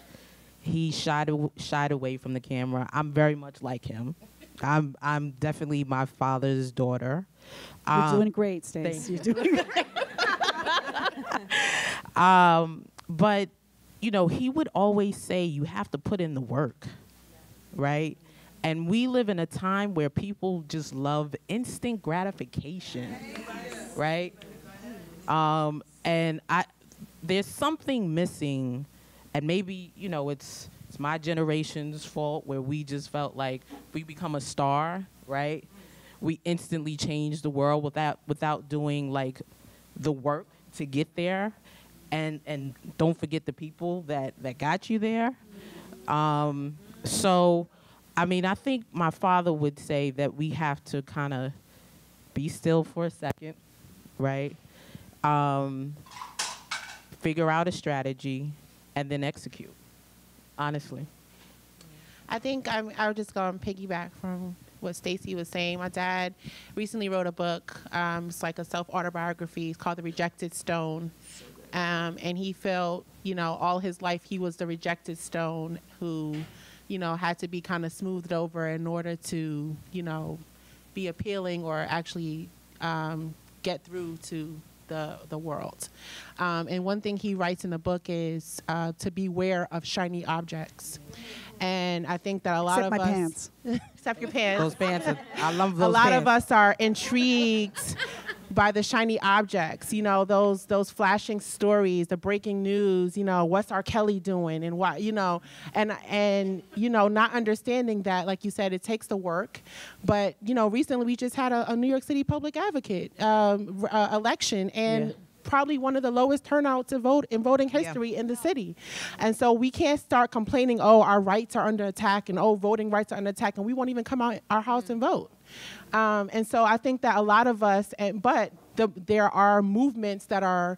[SPEAKER 8] He shied away from the camera. I'm very much like him. I'm definitely my father's daughter.
[SPEAKER 3] You're doing great, Stace. You're doing great.
[SPEAKER 8] But, you know, he would always say you have to put in the work, right? And we live in a time where people just love instant gratification, right? And there's something missing, and maybe, you know, it's my generation's fault, where we just felt like we become a star, right? We instantly change the world without doing like the work to get there, and don't forget the people that got you there. So, I mean, I think my father would say that we have to kind of be still for a second, right? Figure out a strategy and then execute, honestly.
[SPEAKER 6] I think I'll just go and piggyback from what Stacy was saying. My dad recently wrote a book. It's like a self-autobiography. It's called The Rejected Stone. And he felt, you know, all his life he was the rejected stone who, you know, had to be kind of smoothed over in order to, you know, be appealing or actually get through to the world. And one thing he writes in the book is to beware of shiny objects. And I think that a lot of us...
[SPEAKER 3] Except my pants.
[SPEAKER 6] Except your pants.
[SPEAKER 8] Those pants, I love those pants.
[SPEAKER 6] A lot of us are intrigued by the shiny objects, you know, those flashing stories, the breaking news, you know, what's R. Kelly doing and why, you know, and you know, not understanding that, like you said, it takes the work. But, you know, recently we just had a New York City public advocate election, and probably one of the lowest turnouts in voting history in the city. And so we can't start complaining, oh, our rights are under attack, and oh, voting rights are under attack, and we won't even come out our house and vote. And so I think that a lot of us, there are movements that are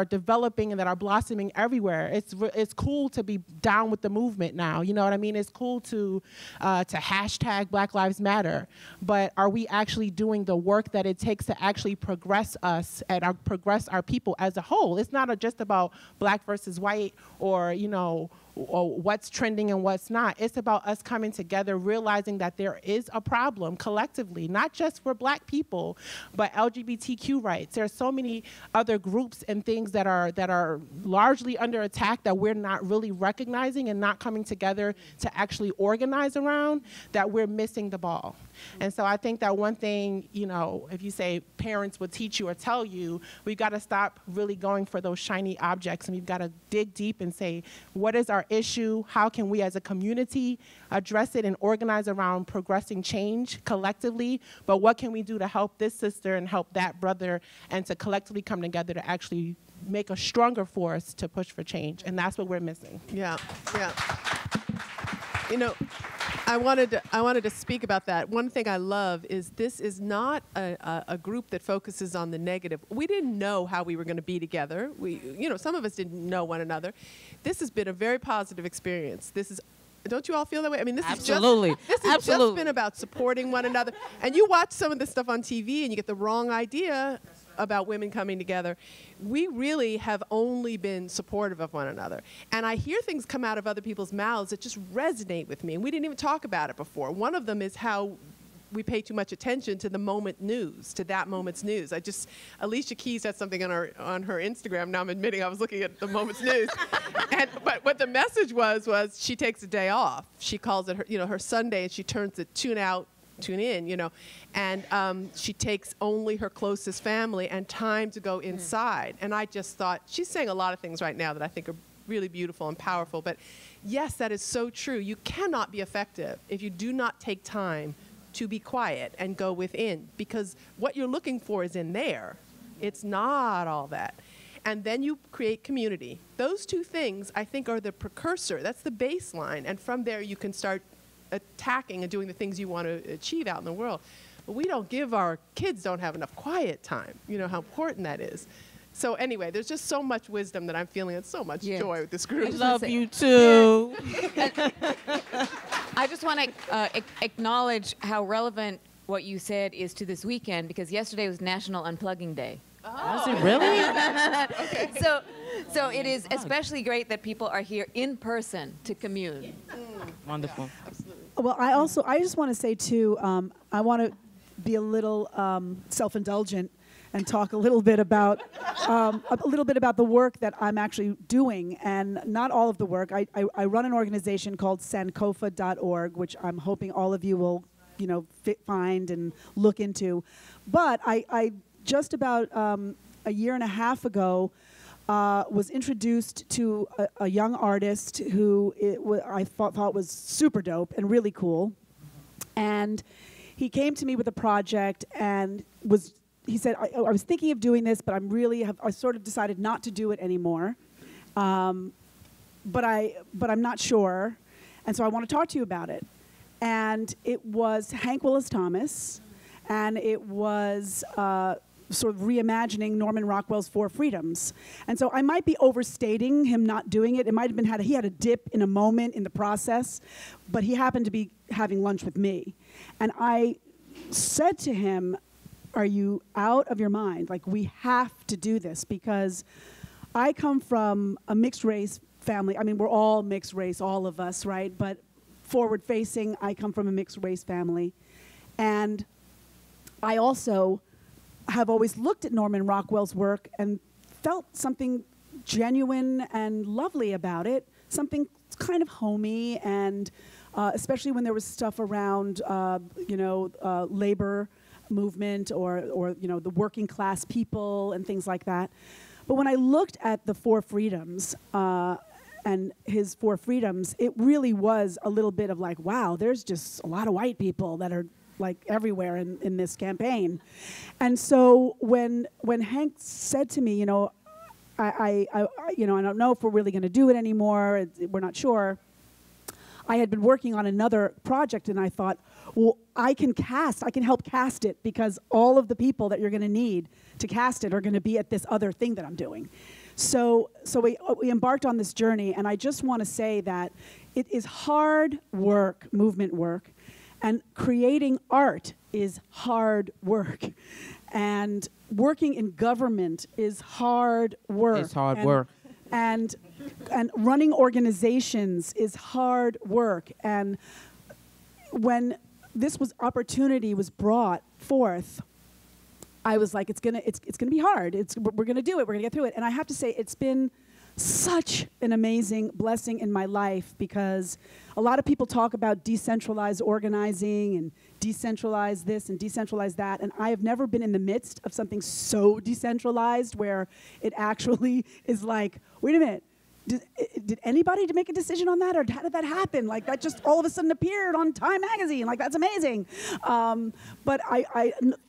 [SPEAKER 6] developing and that are blossoming everywhere. It's cool to be down with the movement now. You know what I mean? It's cool to hashtag Black Lives Matter. But are we actually doing the work that it takes to actually progress us and progress our people as a whole? It's not just about black versus white or, you know, or what's trending and what's not. It's about us coming together, realizing that there is a problem collectively, not just for black people, but LGBTQ rights. There are so many other groups and things that are largely under attack that we're not really recognizing and not coming together to actually organize around, that we're missing the ball. And so I think that one thing, you know, if you say parents would teach you or tell you, we've got to stop really going for those shiny objects, and we've got to dig deep and say, what is our issue? How can we as a community address it and organize around progressing change collectively? But what can we do to help this sister and help that brother, and to collectively come together to actually make a stronger force to push for change? And that's what we're missing.
[SPEAKER 4] Yeah, yeah. You know, I wanted to speak about that. One thing I love is this is not a group that focuses on the negative. We didn't know how we were going to be together. Some of us didn't know one another. This has been a very positive experience. Don't you all feel that way? I mean, this has just been about supporting one another. And you watch some of this stuff on TV and you get the wrong idea about women coming together. We really have only been supportive of one another. And I hear things come out of other people's mouths that just resonate with me. And we didn't even talk about it before. One of them is how we pay too much attention to the moment news, to that moment's news. Alicia Keys had something on her Instagram. Now I'm admitting I was looking at the moment's news. But what the message was she takes a day off. She calls it her Sunday, and she turns it tune out, tune in, and she takes only her closest family and time to go inside. And I just thought, she's saying a lot of things right now that I think are really beautiful and powerful. But yes, that is so true. You cannot be effective if you do not take time to be quiet and go within, because what you're looking for is in there. It's not all that. And then you create community. Those two things, I think, are the precursor. That's the baseline. And from there, you can start attacking and doing the things you want to achieve out in the world. But our kids don't have enough quiet time. You know how important that is. So anyway, there's just so much wisdom that I'm feeling, and so much joy with this group.
[SPEAKER 8] I love you too.
[SPEAKER 2] I just want to acknowledge how relevant what you said is to this weekend, because yesterday was National Unplugging Day.
[SPEAKER 8] Oh. Is it really?
[SPEAKER 2] Okay. So it is especially great that people are here in person to commune.
[SPEAKER 8] Wonderful.
[SPEAKER 4] Yeah, absolutely.
[SPEAKER 3] Well, I just want to say too, I want to be a little self-indulgent and talk a little bit about the work that I'm actually doing, and not all of the work. I run an organization called sankofa.org, which I'm hoping all of you will, find and look into. But I just about a year and a half ago was introduced to a young artist who I thought was super dope and really cool, and he came to me with a project and he said, I was thinking of doing this, but I sort of decided not to do it anymore. But I'm not sure. And so I want to talk to you about it. And it was Hank Willis Thomas, and it was sort of reimagining Norman Rockwell's Four Freedoms. And so I might be overstating him not doing it. It might have been he had a dip in a moment in the process, but he happened to be having lunch with me. And I said to him, are you out of your mind? Like, we have to do this, because I come from a mixed race family. I mean, we're all mixed race, all of us, right? But forward facing, I come from a mixed race family. And I also have always looked at Norman Rockwell's work and felt something genuine and lovely about it, something kind of homey, and especially when there was stuff around, labor movement or the working class people and things like that. But when I looked at the Four Freedoms and his Four Freedoms, it really was a little bit of like, wow, there's just a lot of white people that are like everywhere in this campaign. And so when Hank said to me, I don't know if we're really going to do it anymore, we're not sure. I had been working on another project, and I thought, well, I can help cast it, because all of the people that you're going to need to cast it are going to be at this other thing that I'm doing. So we embarked on this journey, and I just want to say that it is hard work, movement work, and creating art is hard work, and working in government is hard work.
[SPEAKER 8] It's hard work.
[SPEAKER 3] And running organizations is hard work. And when this opportunity was brought forth, I was like, it's gonna be hard. We're gonna do it. We're gonna get through it. And I have to say, it's been such an amazing blessing in my life, because a lot of people talk about decentralized organizing and decentralize this and decentralize that, and I have never been in the midst of something so decentralized where it actually is like, wait a minute, did anybody make a decision on that, or how did that happen? Like, that just all of a sudden appeared on Time magazine. Like, that's amazing. But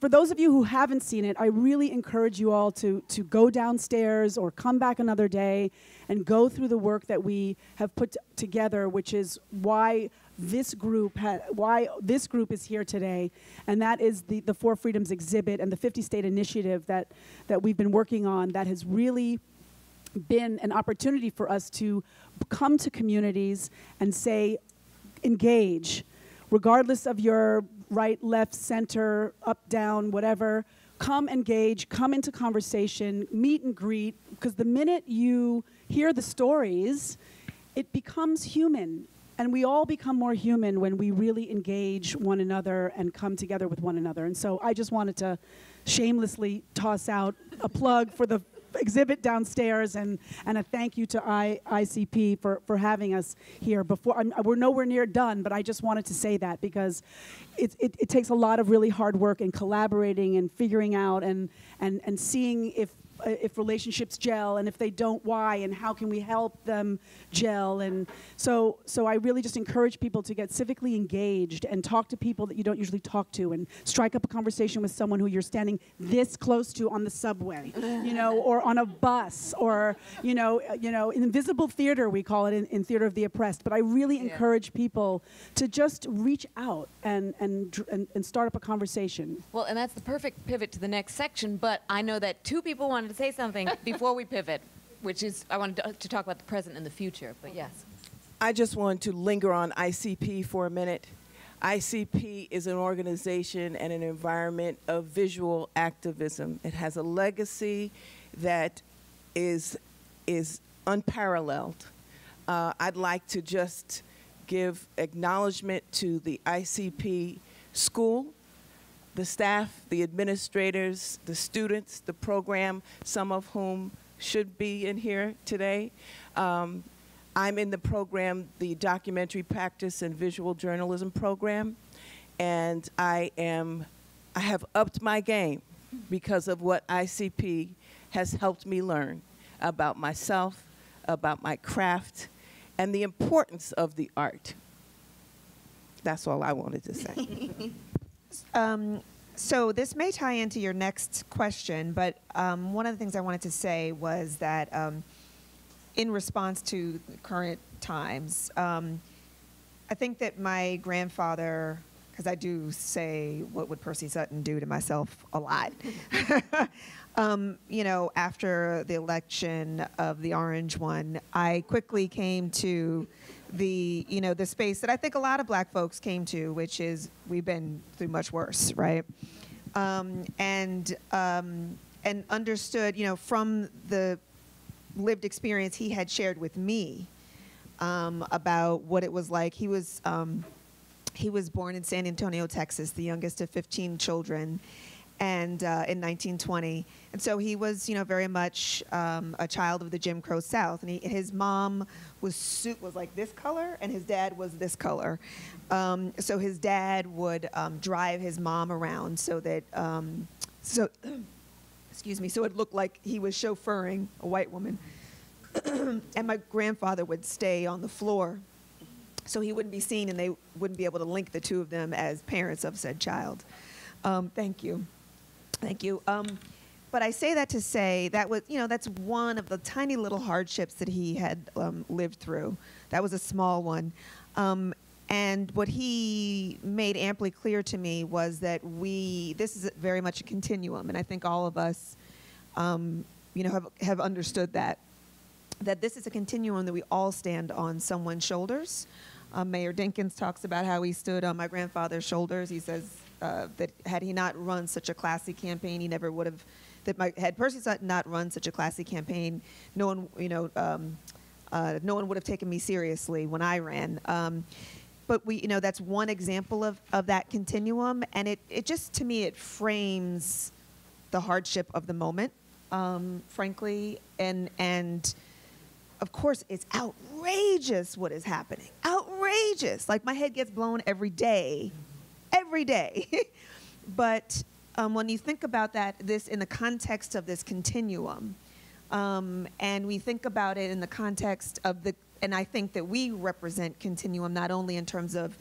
[SPEAKER 3] for those of you who haven't seen it, I really encourage you all to go downstairs or come back another day and go through the work that we have put together, which is why why this group is here today, and that is the Four Freedoms exhibit and the 50-state initiative that we've been working on, that has really been an opportunity for us to come to communities and say, engage, regardless of your right, left, center, up, down, whatever. Come engage, come into conversation, meet and greet, because the minute you hear the stories, it becomes human. And we all become more human when we really engage one another and come together with one another. And so I just wanted to shamelessly toss out a plug for the exhibit downstairs and a thank you to ICP for having us here. We're nowhere near done, but I just wanted to say that because it takes a lot of really hard work and collaborating and figuring out and seeing if relationships gel, and if they don't, why, and how can we help them gel. And so I really just encourage people to get civically engaged and talk to people that you don't usually talk to, and strike up a conversation with someone who you're standing this close to on the subway, or on a bus, or in invisible theater, we call it in Theater of the Oppressed. But I really encourage people to just reach out and start up a conversation.
[SPEAKER 2] Well, and that's the perfect pivot to the next section, but I know that two people wanted to say something before we pivot, which is I wanted to talk about the present and the future, but yes.
[SPEAKER 7] I just want to linger on ICP for a minute. ICP is an organization and an environment of visual activism. It has a legacy that is unparalleled. I'd like to just give acknowledgement to the ICP school, the staff, the administrators, the students, the program, some of whom should be in here today. I'm in the program, the Documentary Practice and Visual Journalism program, and I have upped my game because of what ICP has helped me learn about myself, about my craft, and the importance of the art. That's all I wanted to say.
[SPEAKER 5] So this may tie into your next question, but one of the things I wanted to say was that in response to current times, I think that my grandfather, because I do say, what would Percy Sutton do to myself a lot? After the election of the orange one, I quickly came to the space that I think a lot of black folks came to, which is we've been through much worse, right? And understood, from the lived experience he had shared with me about what it was like. He was born in San Antonio, Texas, the youngest of 15 children, and in 1920. And so he was, very much a child of the Jim Crow South. And his mom was like this color, and his dad was this color. So his dad would drive his mom around so that, excuse me, so it looked like he was chauffeuring a white woman. And my grandfather would stay on the floor so he wouldn't be seen, and they wouldn't be able to link the two of them as parents of said child. Thank you. Thank you. But I say that to say that was, that's one of the tiny little hardships that he had lived through. That was a small one. And what he made amply clear to me was that this is very much a continuum, and I think all of us, have understood that this is a continuum that we all stand on someone's shoulders. Mayor Dinkins talks about how he stood on my grandfather's shoulders. He says that had he not run such a classy campaign, he never would have. Had Percy Sutton not run such a classy campaign, no one would have taken me seriously when I ran. But that's one example of that continuum, and it just, to me, it frames the hardship of the moment, frankly, and of course, it's outrageous what is happening. Outrageous. Like, my head gets blown every day. But when you think about this in the context of this continuum, and we think about it in the context of and I think that we represent continuum not only in terms of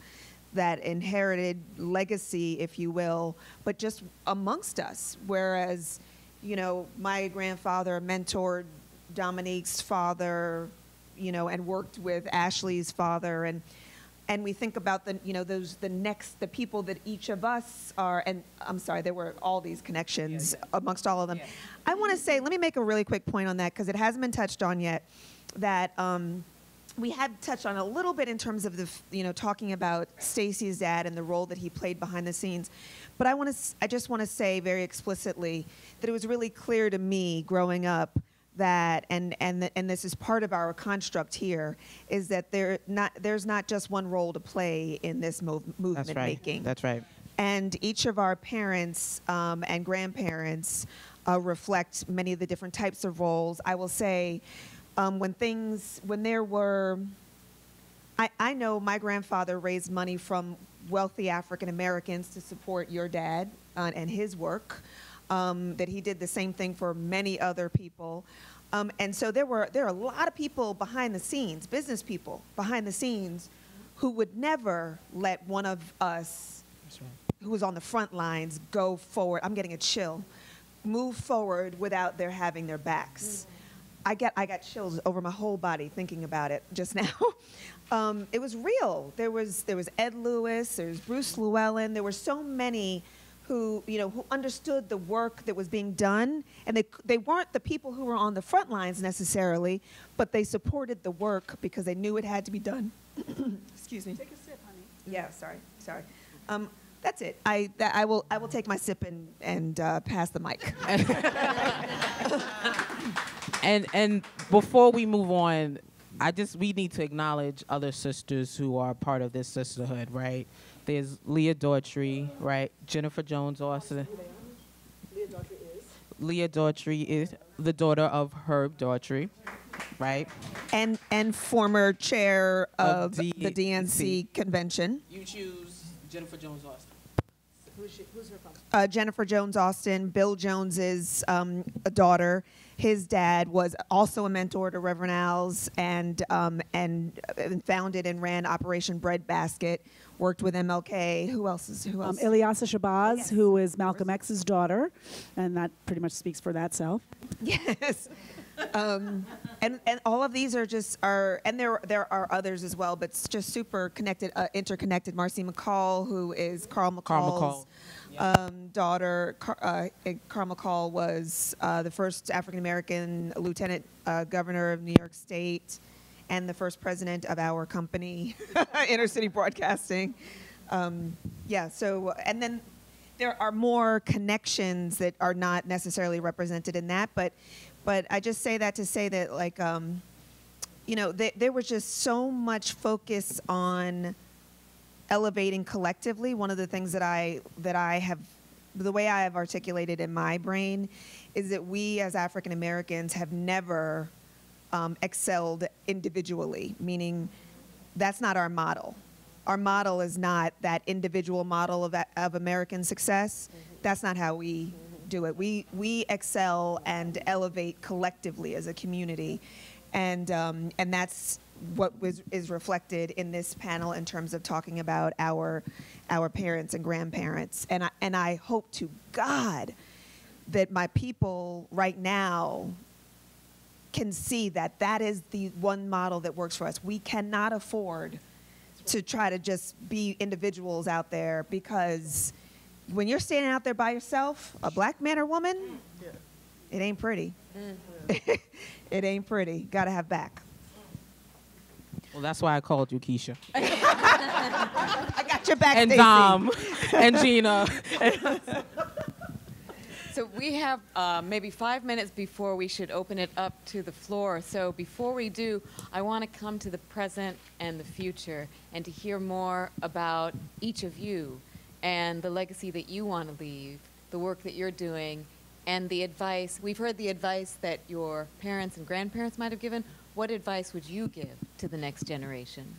[SPEAKER 5] that inherited legacy, if you will, but just amongst us. Whereas, my grandfather mentored Dominique's father, and worked with Ashley's father, and we think about the, the people that each of us are, and I'm sorry, there were all these connections amongst all of them. I want to say, let me make a really quick point on that, because it hasn't been touched on yet, that we had touched on a little bit in terms of the, talking about Stacy's dad and the role that he played behind the scenes. But I just want to say very explicitly that it was really clear to me growing up that, and this is part of our construct here, is that there's not just one role to play in this movement making.
[SPEAKER 8] That's right.
[SPEAKER 5] And each of our parents and grandparents reflect many of the different types of roles. I will say, when there were, I know my grandfather raised money from wealthy African Americans to support your dad and his work, that he did the same thing for many other people. And so there are a lot of people behind the scenes, business people behind the scenes, who would never let one of us who was on the front lines go forward. I'm getting a chill. Move forward without their having their backs. I got chills over my whole body thinking about it just now. It was real. There was Ed Lewis, there's Bruce Llewellyn. There were so many who understood the work that was being done, and they weren't the people who were on the front lines necessarily, but they supported the work because they knew it had to be done. Excuse me.
[SPEAKER 3] Take a sip, honey.
[SPEAKER 5] Yeah, sorry. That's it. I will take my sip and pass the mic.
[SPEAKER 8] And before we move on, we need to acknowledge other sisters who are part of this sisterhood, right? There's Leah Daughtry, right? Jennifer Jones Austin. Leah Daughtry is the daughter of Herb Daughtry, right?
[SPEAKER 5] And former chair of the DNC convention.
[SPEAKER 8] You choose Jennifer Jones Austin.
[SPEAKER 3] Who's her father?
[SPEAKER 5] Jennifer Jones Austin, Bill Jones's a daughter. His dad was also a mentor to Reverend Al's and founded and ran Operation Breadbasket. Worked with MLK. Who else?
[SPEAKER 3] Ilyasah Shabazz, who is Malcolm X's daughter, and that pretty much speaks for that self.
[SPEAKER 5] Yes. And all of these and there are others as well, but it's just super connected, interconnected. Marcy McCall, who is Carl McCall's daughter. Carl McCall was the first African American lieutenant governor of New York State, and the first president of our company, Intercity Broadcasting. And then there are more connections that are not necessarily represented in that, but I just say that to say that, like, there was just so much focus on elevating collectively. One of the things that I have, the way I have articulated in my brain, is that we as African Americans have never excelled individually, meaning that's not our model. Our model is not that individual model of American success. That's not how we do it. We excel and elevate collectively as a community, and that's what is reflected in this panel in terms of talking about our parents and grandparents. And I hope to God that my people right now can see that that is the one model that works for us. We cannot afford to try to just be individuals out there, because when you're standing out there by yourself, a black man or woman, it ain't pretty. It ain't pretty. Gotta have back.
[SPEAKER 8] Well, that's why I called you Keisha.
[SPEAKER 5] I got your back,
[SPEAKER 8] and
[SPEAKER 5] Stacy.
[SPEAKER 8] Dom, and Gina.
[SPEAKER 2] So we have maybe 5 minutes before we should open it up to the floor. So before we do, I want to come to the present and the future and to hear more about each of you and the legacy that you want to leave, the work that you're doing, and the advice. We've heard the advice that your parents and grandparents might have given. What advice would you give to the next generation?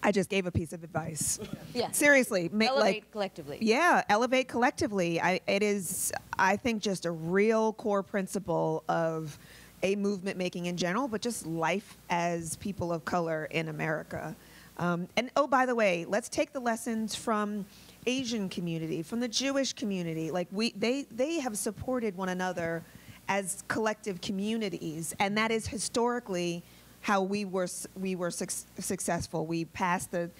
[SPEAKER 5] I just gave a piece of advice.
[SPEAKER 2] Yeah.
[SPEAKER 5] Seriously.
[SPEAKER 2] Elevate collectively.
[SPEAKER 5] Yeah, elevate collectively. It is, I think, just a real core principle of a movement making in general, but just life as people of color in America. And oh, by the way, let's take the lessons from Asian community, from the Jewish community. Like they have supported one another as collective communities, and that is historically how we were successful. We passed the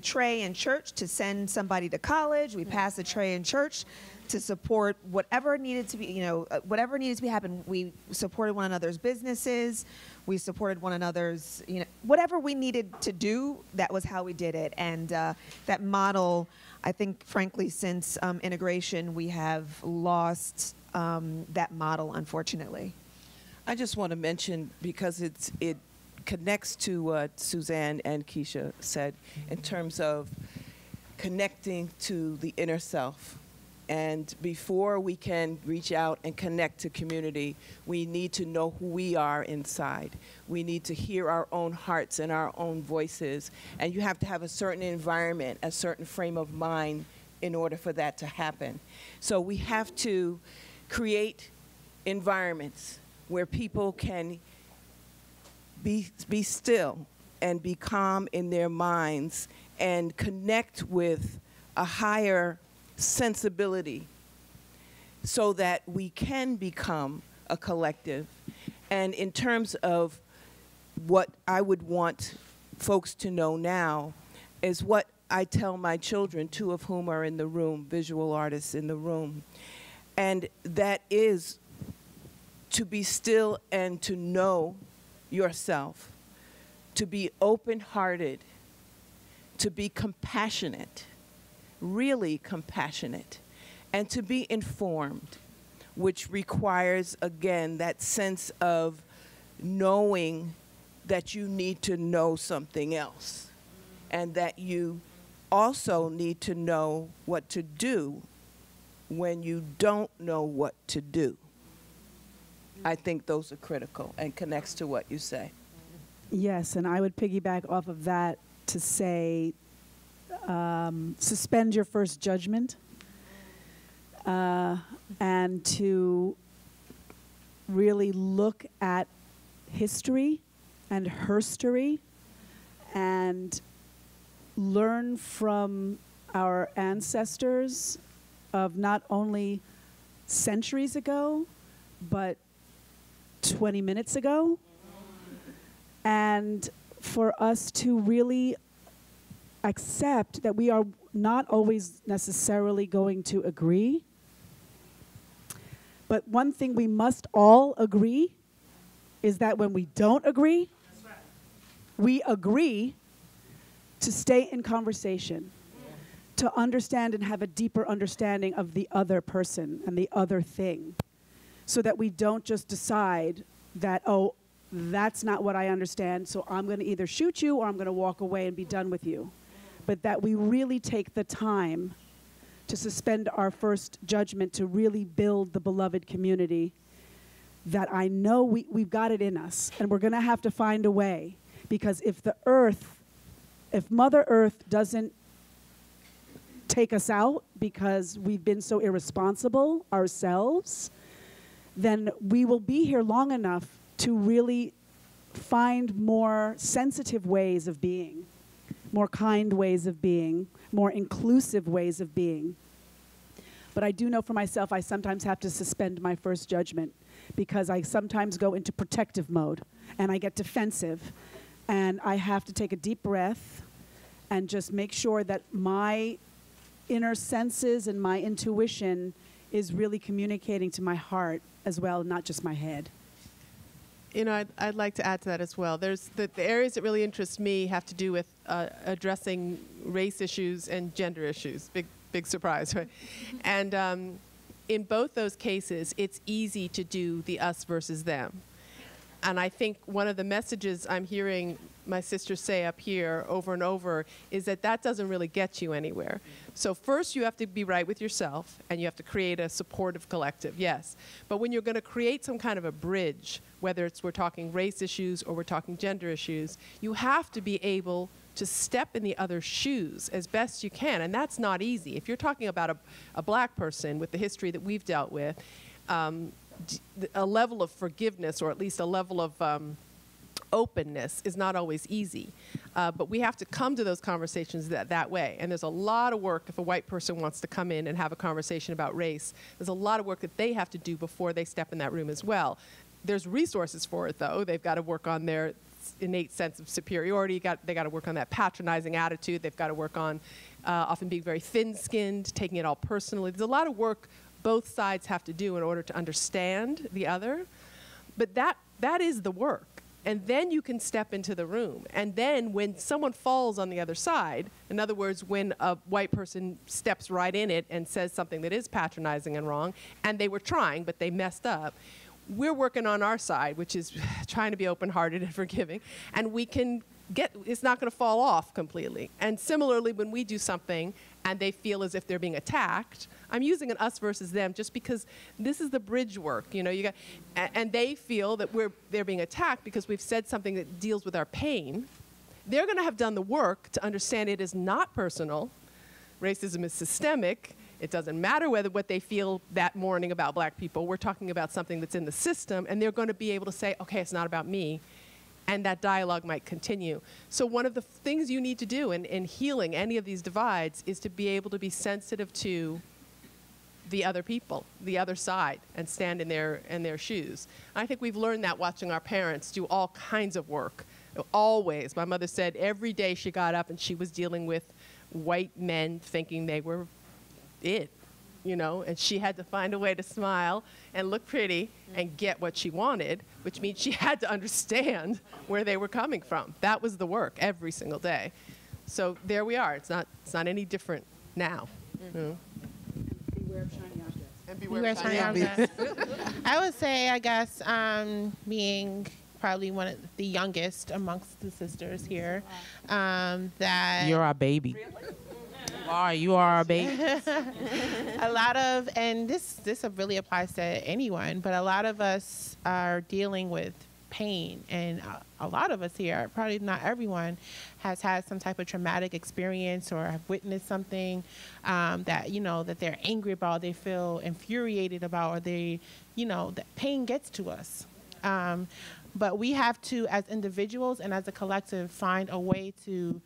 [SPEAKER 5] tray in church to send somebody to college. We passed the tray in church to support whatever needed to be, whatever needed to be happen. We supported one another's businesses. We supported one another's, whatever we needed to do, that was how we did it. And that model, I think, frankly, since integration, we have lost that model, unfortunately.
[SPEAKER 7] I just want to mention, because it connects to what Suzanne and Keisha said in terms of connecting to the inner self. And before we can reach out and connect to community, we need to know who we are inside. We need to hear our own hearts and our own voices. And you have to have a certain environment, a certain frame of mind in order for that to happen. So we have to create environments where people can be still and be calm in their minds and connect with a higher sensibility so that we can become a collective. And in terms of what I would want folks to know now is what I tell my children, 2 of whom are in the room, visual artists in the room, and that is to be still and to know yourself, to be open-hearted, to be compassionate, really compassionate, and to be informed, which requires, again, that sense of knowing that you need to know something else, and that you also need to know what to do when you don't know what to do. I think those are critical and connects to what you say.
[SPEAKER 3] Yes, and I would piggyback off of that to say, suspend your first judgment, and to really look at history and herstory and learn from our ancestors of not only centuries ago, but 20 minutes ago, and for us to really accept that we are not always necessarily going to agree. But one thing we must all agree is that when we don't agree, we agree to stay in conversation, to understand and have a deeper understanding of the other person and the other thing, so that we don't just decide that, oh, that's not what I understand, so I'm going to either shoot you or I'm going to walk away and be done with you. But that we really take the time to suspend our first judgment to really build the beloved community that I know we've got it in us, and we're going to have to find a way. Because if Mother Earth doesn't take us out because we've been so irresponsible ourselves, then we will be here long enough to really find more sensitive ways of being, more kind ways of being, more inclusive ways of being. But I do know for myself, I sometimes have to suspend my first judgment because I sometimes go into protective mode and I get defensive, and I have to take a deep breath and just make sure that my inner senses and my intuition is really communicating to my heart as well, not just my head.
[SPEAKER 4] You know, I'd like to add to that as well. There's the areas that really interest me have to do with addressing race issues and gender issues. Big surprise, right? And in both those cases, it's easy to do the us versus them. And I think one of the messages I'm hearing my sisters say up here over and over is that that doesn't really get you anywhere. So first you have to be right with yourself, and you have to create a supportive collective, yes. But when you're going to create some kind of a bridge, whether it's we're talking race issues or we're talking gender issues, you have to be able to step in the other's shoes as best you can, and that's not easy. If you're talking about a black person with the history that we've dealt with, a level of forgiveness, or at least a level of openness, is not always easy. But we have to come to those conversations that way. And there's a lot of work if a white person wants to come in and have a conversation about race. There's a lot of work that they have to do before they step in that room as well. There's resources for it, though. They've got to work on their innate sense of superiority. They got to work on that patronizing attitude. They've got to work on often being very thin-skinned, taking it all personally. There's a lot of work both sides have to do in order to understand the other. But that is the work. And then you can step into the room. And then when someone falls on the other side, in other words, when a white person steps right in it and says something that is patronizing and wrong, and they were trying, but they messed up, we're working on our side, which is trying to be open-hearted and forgiving, and we can it's not going to fall off completely. And similarly, when we do something and they feel as if they're being attacked, I'm using an us versus them just because this is the bridge work, and they feel that they're being attacked because we've said something that deals with our pain. They're going to have done the work to understand it is not personal. Racism is systemic. It doesn't matter what they feel that morning about black people. We're talking about something that's in the system, and they're going to be able to say, okay, it's not about me. And that dialogue might continue. So one of the things you need to do in healing any of these divides is to be able to be sensitive to the other people, the other side, and stand in their shoes. I think we've learned that watching our parents do all kinds of work. Always. My mother said every day she got up and she was dealing with white men thinking they were it, and she had to find a way to smile and look pretty and get what she wanted, which means she had to understand where they were coming from. That was the work every single day. So there we are. It's not any different now.
[SPEAKER 3] Beware of shiny objects.
[SPEAKER 4] And
[SPEAKER 6] beware of shiny objects. I would say, I guess, being probably one of the youngest amongst the sisters here, that
[SPEAKER 8] you're our baby. Really? You are our baby.
[SPEAKER 6] A lot of, and this really applies to anyone, but a lot of us are dealing with pain, and a lot of us here, probably not everyone, has had some type of traumatic experience or have witnessed something that that they're angry about, they feel infuriated about, or that pain gets to us. But we have to, as individuals and as a collective, find a way to,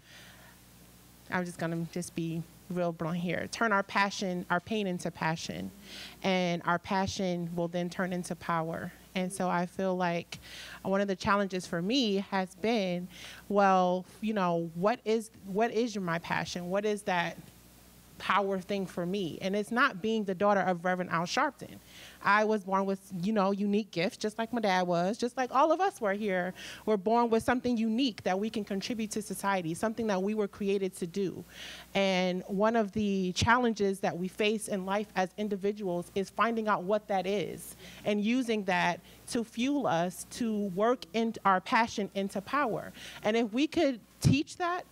[SPEAKER 6] I'm just going to be real blunt here, turn our pain into passion, and our passion will then turn into power. And so I feel like one of the challenges for me has been, what is my passion? What is that power thing for me? And it's not being the daughter of Reverend Al Sharpton. I was born with, unique gifts, just like my dad was, just like all of us were here. We're born with something unique that we can contribute to society, something that we were created to do. And one of the challenges that we face in life as individuals is finding out what that is and using that to fuel us to work in our passion into power. And if we could teach that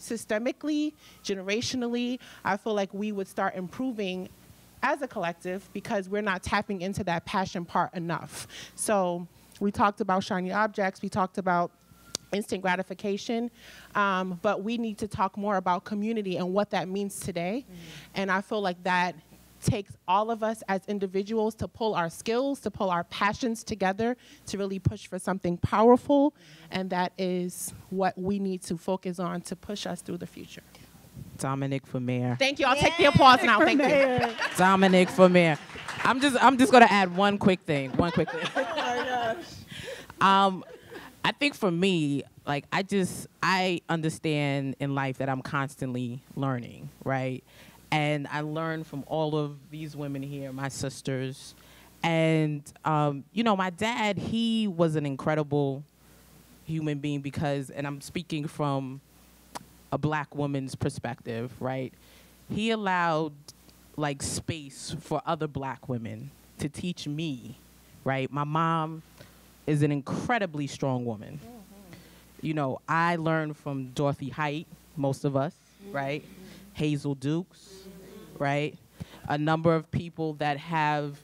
[SPEAKER 6] systemically, generationally, I feel like we would start improving as a collective, because we're not tapping into that passion part enough. So we talked about shiny objects, we talked about instant gratification, but we need to talk more about community and what that means today. And I feel like that takes all of us as individuals to pull our skills, to pull our passions together, to really push for something powerful. And that is what we need to focus on to push us through the future.
[SPEAKER 8] Dominique for mayor.
[SPEAKER 6] Thank you. I'll take the applause now. Thank you.
[SPEAKER 8] Dominique for mayor. I'm just gonna add one quick thing. Oh my gosh. I think for me, like I understand in life that I'm constantly learning, right? And I learn from all of these women here, my sisters. And my dad, he was an incredible human being because, and I'm speaking from a black woman's perspective, right? He allowed space for other black women to teach me, right? My mom is an incredibly strong woman. I learned from Dorothy Height, most of us, right? Hazel Dukes, right? A number of people that have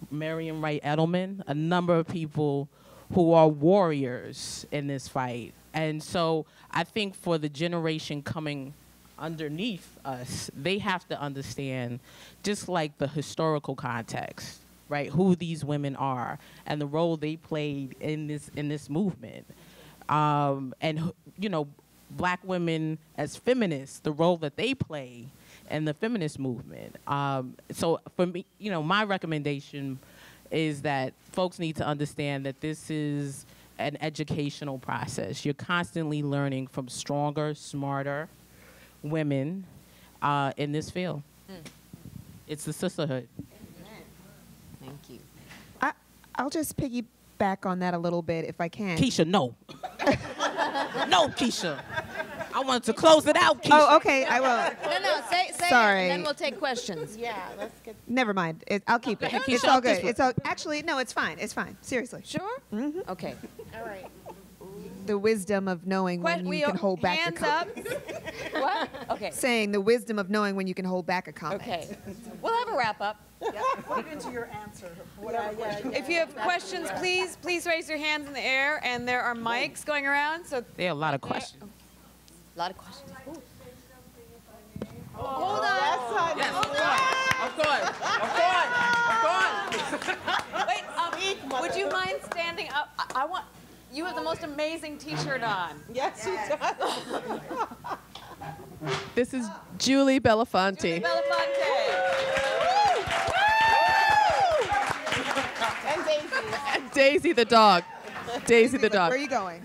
[SPEAKER 8] Miriam Wright Edelman, a number of people who are warriors in this fight. And so I think for the generation coming underneath us, they have to understand just like the historical context, right? Who these women are and the role they played in this movement. And black women as feminists, the role that they play in the feminist movement. So for me, my recommendation is that folks need to understand that this is an educational process. You're constantly learning from stronger, smarter women in this field. It's the sisterhood.
[SPEAKER 2] Thank you.
[SPEAKER 5] I'll just piggyback on that a little bit if I can.
[SPEAKER 8] Keisha, no. No, Keisha. I wanted to close it out, Keisha.
[SPEAKER 5] Oh, okay, I will.
[SPEAKER 2] No, say
[SPEAKER 5] Sorry.
[SPEAKER 2] it, and then we'll take questions.
[SPEAKER 6] Yeah, let's get.
[SPEAKER 5] Never mind. I'll keep it.
[SPEAKER 8] Keisha,
[SPEAKER 5] It's all
[SPEAKER 8] this
[SPEAKER 5] good.
[SPEAKER 8] one.
[SPEAKER 5] It's all. Actually, no, it's fine. It's fine. Seriously.
[SPEAKER 2] Sure? Okay.
[SPEAKER 6] All right.
[SPEAKER 5] The wisdom of knowing when you can hold back a
[SPEAKER 2] hands
[SPEAKER 5] comment.
[SPEAKER 2] up. What? Okay.
[SPEAKER 5] Saying the wisdom of knowing when you can hold back a comment.
[SPEAKER 2] Okay. We'll have a wrap up.
[SPEAKER 3] Put into your answer.
[SPEAKER 2] If you have questions, please raise your hands in the air, and there are mics going around. So
[SPEAKER 8] There are a lot of questions.
[SPEAKER 2] a lot of questions.
[SPEAKER 6] Hold on.
[SPEAKER 8] Yes, of course.
[SPEAKER 2] Wait, would you mind standing up? I want. You have the most amazing T-shirt on.
[SPEAKER 6] Yes, she does.
[SPEAKER 4] This is Julie Belafonte.
[SPEAKER 2] Belafonte.
[SPEAKER 6] And Daisy.
[SPEAKER 4] And Daisy the dog. Daisy the dog.
[SPEAKER 5] Where are you going?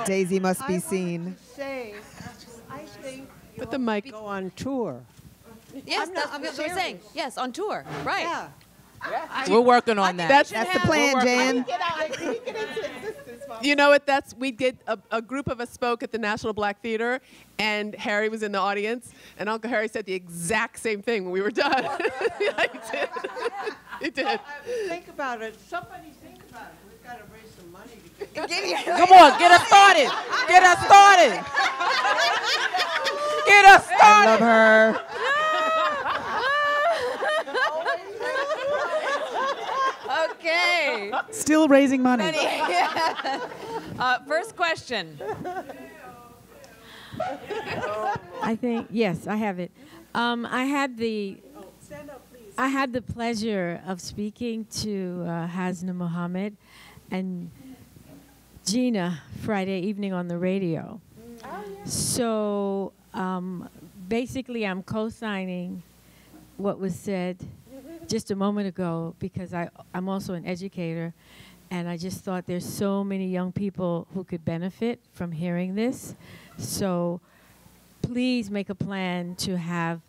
[SPEAKER 5] Daisy must be seen.
[SPEAKER 9] Say, I think
[SPEAKER 4] Put the mic.
[SPEAKER 9] go on tour.
[SPEAKER 2] Yes, that's what we're saying. Yes, on tour. Right.
[SPEAKER 9] Yeah.
[SPEAKER 8] We're working on that.
[SPEAKER 5] That's the plan, Jan.
[SPEAKER 4] You know what? We did a group of us spoke at the National Black Theater, and Harry was in the audience, and Uncle Harry said the exact same thing when we were done. Yeah, he did. He did.
[SPEAKER 9] Think about it. Somebody think about it. We've got to raise some money to get
[SPEAKER 8] Come on, get us started. Get us started. Get us
[SPEAKER 5] I
[SPEAKER 8] started.
[SPEAKER 5] love her.
[SPEAKER 2] Okay.
[SPEAKER 3] Still raising money.
[SPEAKER 2] First question.
[SPEAKER 10] I think yes, I have it. I had the pleasure of speaking to Hasna Mohammed and Gina Friday evening on the radio. So basically, I'm co-signing what was said just a moment ago because I'm also an educator, and I just thought there's so many young people who could benefit from hearing this. So please make a plan to have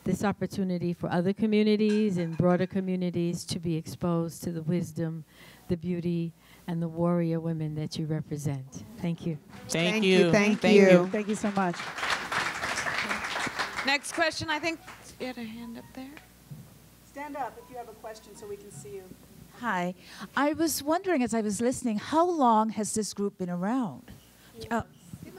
[SPEAKER 10] this opportunity for other communities and broader communities to be exposed to the wisdom, the beauty, and the warrior women that you represent. Thank you.
[SPEAKER 8] Thank you.
[SPEAKER 5] Thank you.
[SPEAKER 3] Thank you so much.
[SPEAKER 2] Next question, I think. You had a hand up there.
[SPEAKER 3] Stand up if you have a question so we can see you.
[SPEAKER 11] Hi. I was wondering as I was listening, how long has this group been around?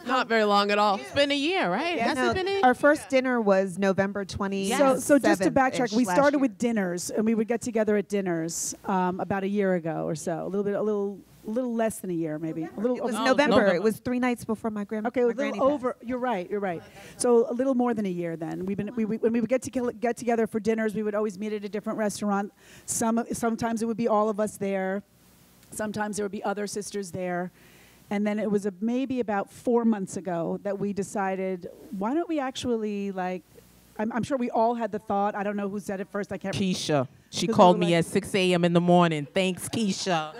[SPEAKER 4] Not very long at all.
[SPEAKER 8] It's been a year, right?
[SPEAKER 5] Yeah,
[SPEAKER 8] Has
[SPEAKER 5] no,
[SPEAKER 8] it been a
[SPEAKER 5] our first dinner was November 27th.
[SPEAKER 3] So just to backtrack, we started with dinners, and we would get together at dinners about a year ago or so. A little less than a year, maybe.
[SPEAKER 5] It was November. It was 3 nights before my grandma.
[SPEAKER 3] Okay, a little over. You're right. You're right. So a little more than a year. Then when we would get together for dinners, we would always meet at a different restaurant. Sometimes it would be all of us there. Sometimes there would be other sisters there. And then it was maybe about 4 months ago that we decided, why don't we actually I'm sure we all had the thought. I don't know who said it first. I can't.
[SPEAKER 8] Keisha. She
[SPEAKER 3] 'Cause
[SPEAKER 8] called
[SPEAKER 3] we were
[SPEAKER 8] me
[SPEAKER 3] like-
[SPEAKER 8] at 6 a.m. in the morning. Thanks, Keisha.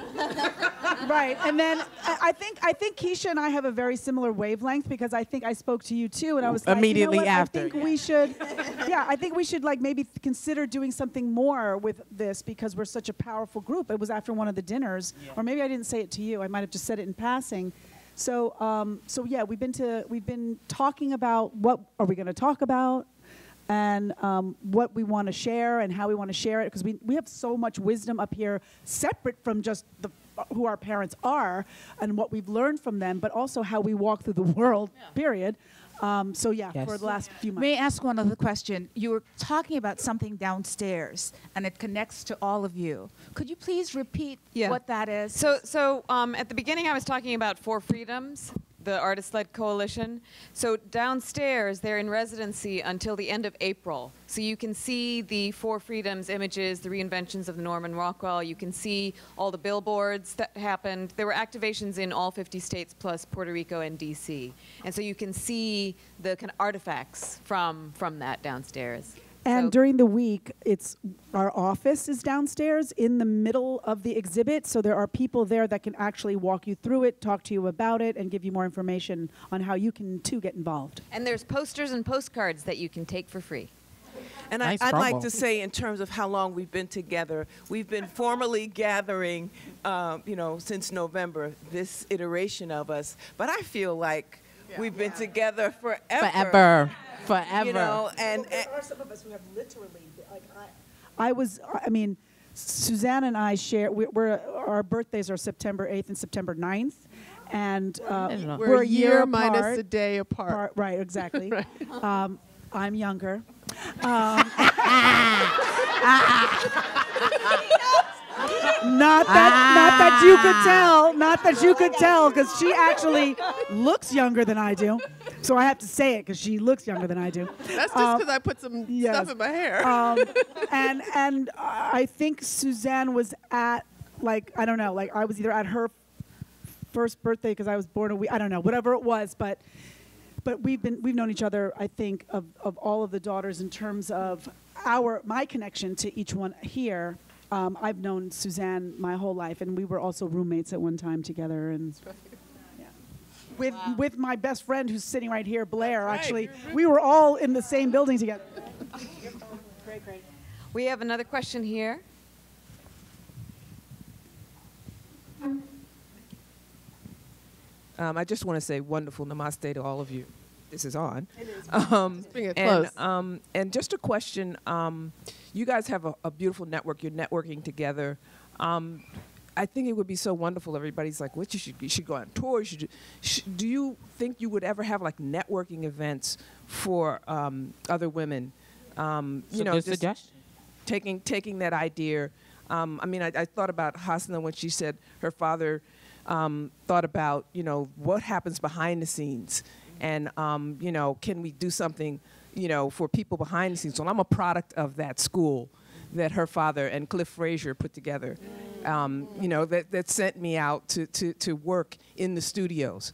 [SPEAKER 3] Right, and then I think Keisha and I have a very similar wavelength because I think I spoke to you too, and I was like,
[SPEAKER 8] Immediately
[SPEAKER 3] you know what?
[SPEAKER 8] after,
[SPEAKER 3] I think we should, I think we should maybe consider doing something more with this because we're such a powerful group. It was after one of the dinners, or maybe I didn't say it to you. I might have just said it in passing. So yeah, we've been talking about what are we going to talk about. And what we want to share and how we want to share it, because we have so much wisdom up here, separate from just who our parents are and what we've learned from them, but also how we walk through the world, period. So yeah,
[SPEAKER 8] Yes.
[SPEAKER 3] for the last few months.
[SPEAKER 11] May I ask one other question? You were talking about something downstairs, and it connects to all of you. Could you please repeat what that is?
[SPEAKER 2] So at the beginning, I was talking about Four Freedoms, the artist-led coalition. So downstairs, they're in residency until the end of April. So you can see the Four Freedoms images, the reinventions of the Norman Rockwell. You can see all the billboards that happened. There were activations in all 50 states plus Puerto Rico and DC. And so you can see the kind of artifacts from that downstairs.
[SPEAKER 3] And
[SPEAKER 2] So-
[SPEAKER 3] during the week, our office is downstairs in the middle of the exhibit, so there are people there that can actually walk you through it, talk to you about it, and give you more information on how you can too get involved.
[SPEAKER 2] And there's posters and postcards that you can take for free.
[SPEAKER 7] And
[SPEAKER 8] Nice
[SPEAKER 7] I'd like
[SPEAKER 8] promo.
[SPEAKER 7] to say, in terms of how long we've been together, we've been formally gathering, since November, this iteration of us. But I feel like we've been together forever.
[SPEAKER 8] Forever.
[SPEAKER 7] You know, and
[SPEAKER 3] There are some of us who have literally, like, Suzanne and I share, our birthdays are September 8th and September 9th. And
[SPEAKER 4] We're a year
[SPEAKER 3] apart.
[SPEAKER 4] minus a day apart.
[SPEAKER 3] Right, exactly.
[SPEAKER 4] Right.
[SPEAKER 3] I'm younger. Not that you could tell, because she actually looks younger than I do. So I have to say it because she looks younger than I do.
[SPEAKER 4] That's just because I put some stuff in my hair.
[SPEAKER 3] And I think Suzanne was at, like, I don't know, like I was either at her first birthday because I was born a week, I don't know, whatever it was, but we've known each other, I think, of all of the daughters in terms of my connection to each one here. I've known Suzanne my whole life, and we were also roommates at one time together. And with my best friend who's sitting right here, Blair, actually, we were all in the same building together. Great.
[SPEAKER 2] We have another question here.
[SPEAKER 12] I just want to say wonderful namaste to all of you. This is on.
[SPEAKER 4] It is. Bring it close.
[SPEAKER 12] And just a question. You guys have a beautiful network. You're networking together. I think it would be so wonderful. Everybody's like, "What you should go on tour." Do you think you would ever have like networking events for other women?
[SPEAKER 8] Good suggestion.
[SPEAKER 12] Taking that idea. I thought about Hasna when she said her father thought about what happens behind the scenes, and can we do something for people behind the scenes? So I'm a product of that school that her father and Cliff Frazier put together. That sent me out to work in the studios.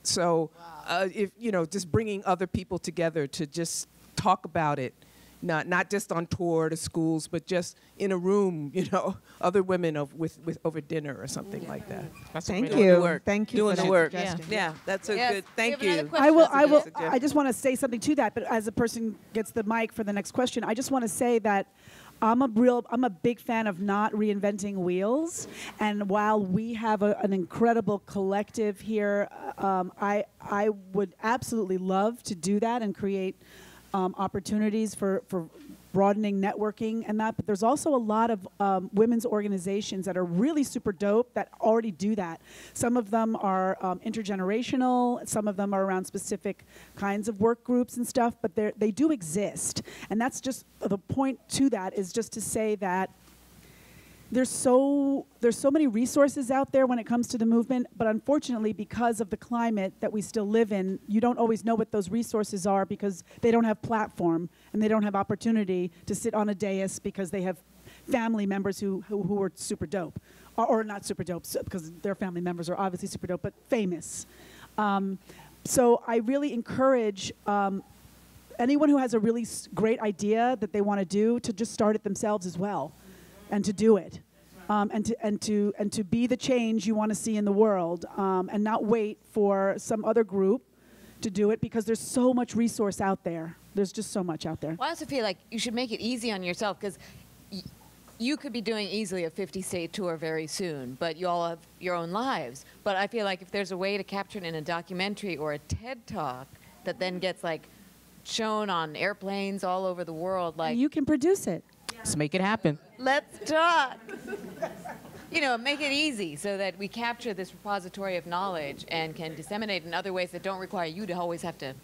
[SPEAKER 12] So if just bringing other people together to just talk about it. Not just on tour to schools, but just in a room, other women with over dinner or something like that.
[SPEAKER 5] Thank
[SPEAKER 12] Doing
[SPEAKER 5] you.
[SPEAKER 12] the work.
[SPEAKER 5] Thank you
[SPEAKER 12] Doing
[SPEAKER 5] for
[SPEAKER 12] the
[SPEAKER 5] that
[SPEAKER 12] work.
[SPEAKER 5] suggestion.
[SPEAKER 12] Yeah, that's a
[SPEAKER 2] Yes.
[SPEAKER 12] good. Thank
[SPEAKER 2] We have another
[SPEAKER 12] you.
[SPEAKER 2] question.
[SPEAKER 3] I just want to say something to that, but as a person gets the mic for the next question, I just want to say that I'm a big fan of not reinventing wheels. And while we have an incredible collective here, I would absolutely love to do that and create opportunities for broadening networking and that. But there's also a lot of women's organizations that are really super dope that already do that. Some of them are intergenerational. Some of them are around specific kinds of work groups and stuff. But they do exist. And that's just the point to that is just to say that there's so many resources out there when it comes to the movement, but unfortunately, because of the climate that we still live in, you don't always know what those resources are because they don't have platform and they don't have opportunity to sit on a dais because they have family members who are super dope, or not super dope because their family members are obviously super dope, but famous. So I really encourage anyone who has a really great idea that they want to do to just start it themselves as well. And to do it, and to be the change you want to see in the world, and not wait for some other group to do it because there's so much resource out there. There's just so much out there.
[SPEAKER 2] Well, I also feel like you should make it easy on yourself because you could be doing easily a 50-state tour very soon, but you all have your own lives. But I feel like if there's a way to capture it in a documentary or a TED Talk that then gets like shown on airplanes all over the world, like
[SPEAKER 3] you can produce it.
[SPEAKER 8] Let's make it happen.
[SPEAKER 2] Let's talk. Make it easy so that we capture this repository of knowledge and can disseminate in other ways that don't require you to always have to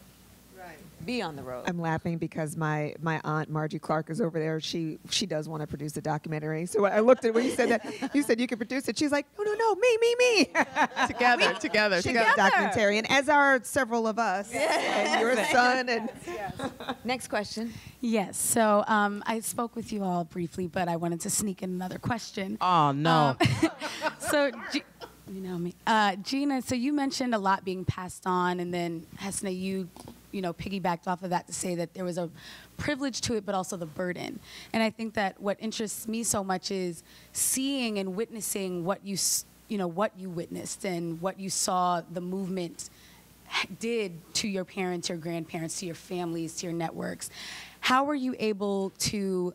[SPEAKER 2] be on the road.
[SPEAKER 5] I'm laughing because my aunt Margie Clark is over there. She does want to produce a documentary. So I looked at when you said that. You said you could produce it. She's like, no, me.
[SPEAKER 4] Together.
[SPEAKER 5] Documentarian, as are several of us. And your son. And
[SPEAKER 2] Next question.
[SPEAKER 13] Yes. So I spoke with you all briefly, but I wanted to sneak in another question.
[SPEAKER 8] Oh no.
[SPEAKER 13] So. You know me. Gina, so you mentioned a lot being passed on, and then Hasna, you piggybacked off of that to say that there was a privilege to it, but also the burden. And I think that what interests me so much is seeing and witnessing what you witnessed and what you saw the movement did to your parents, your grandparents, to your families, to your networks. How were you able to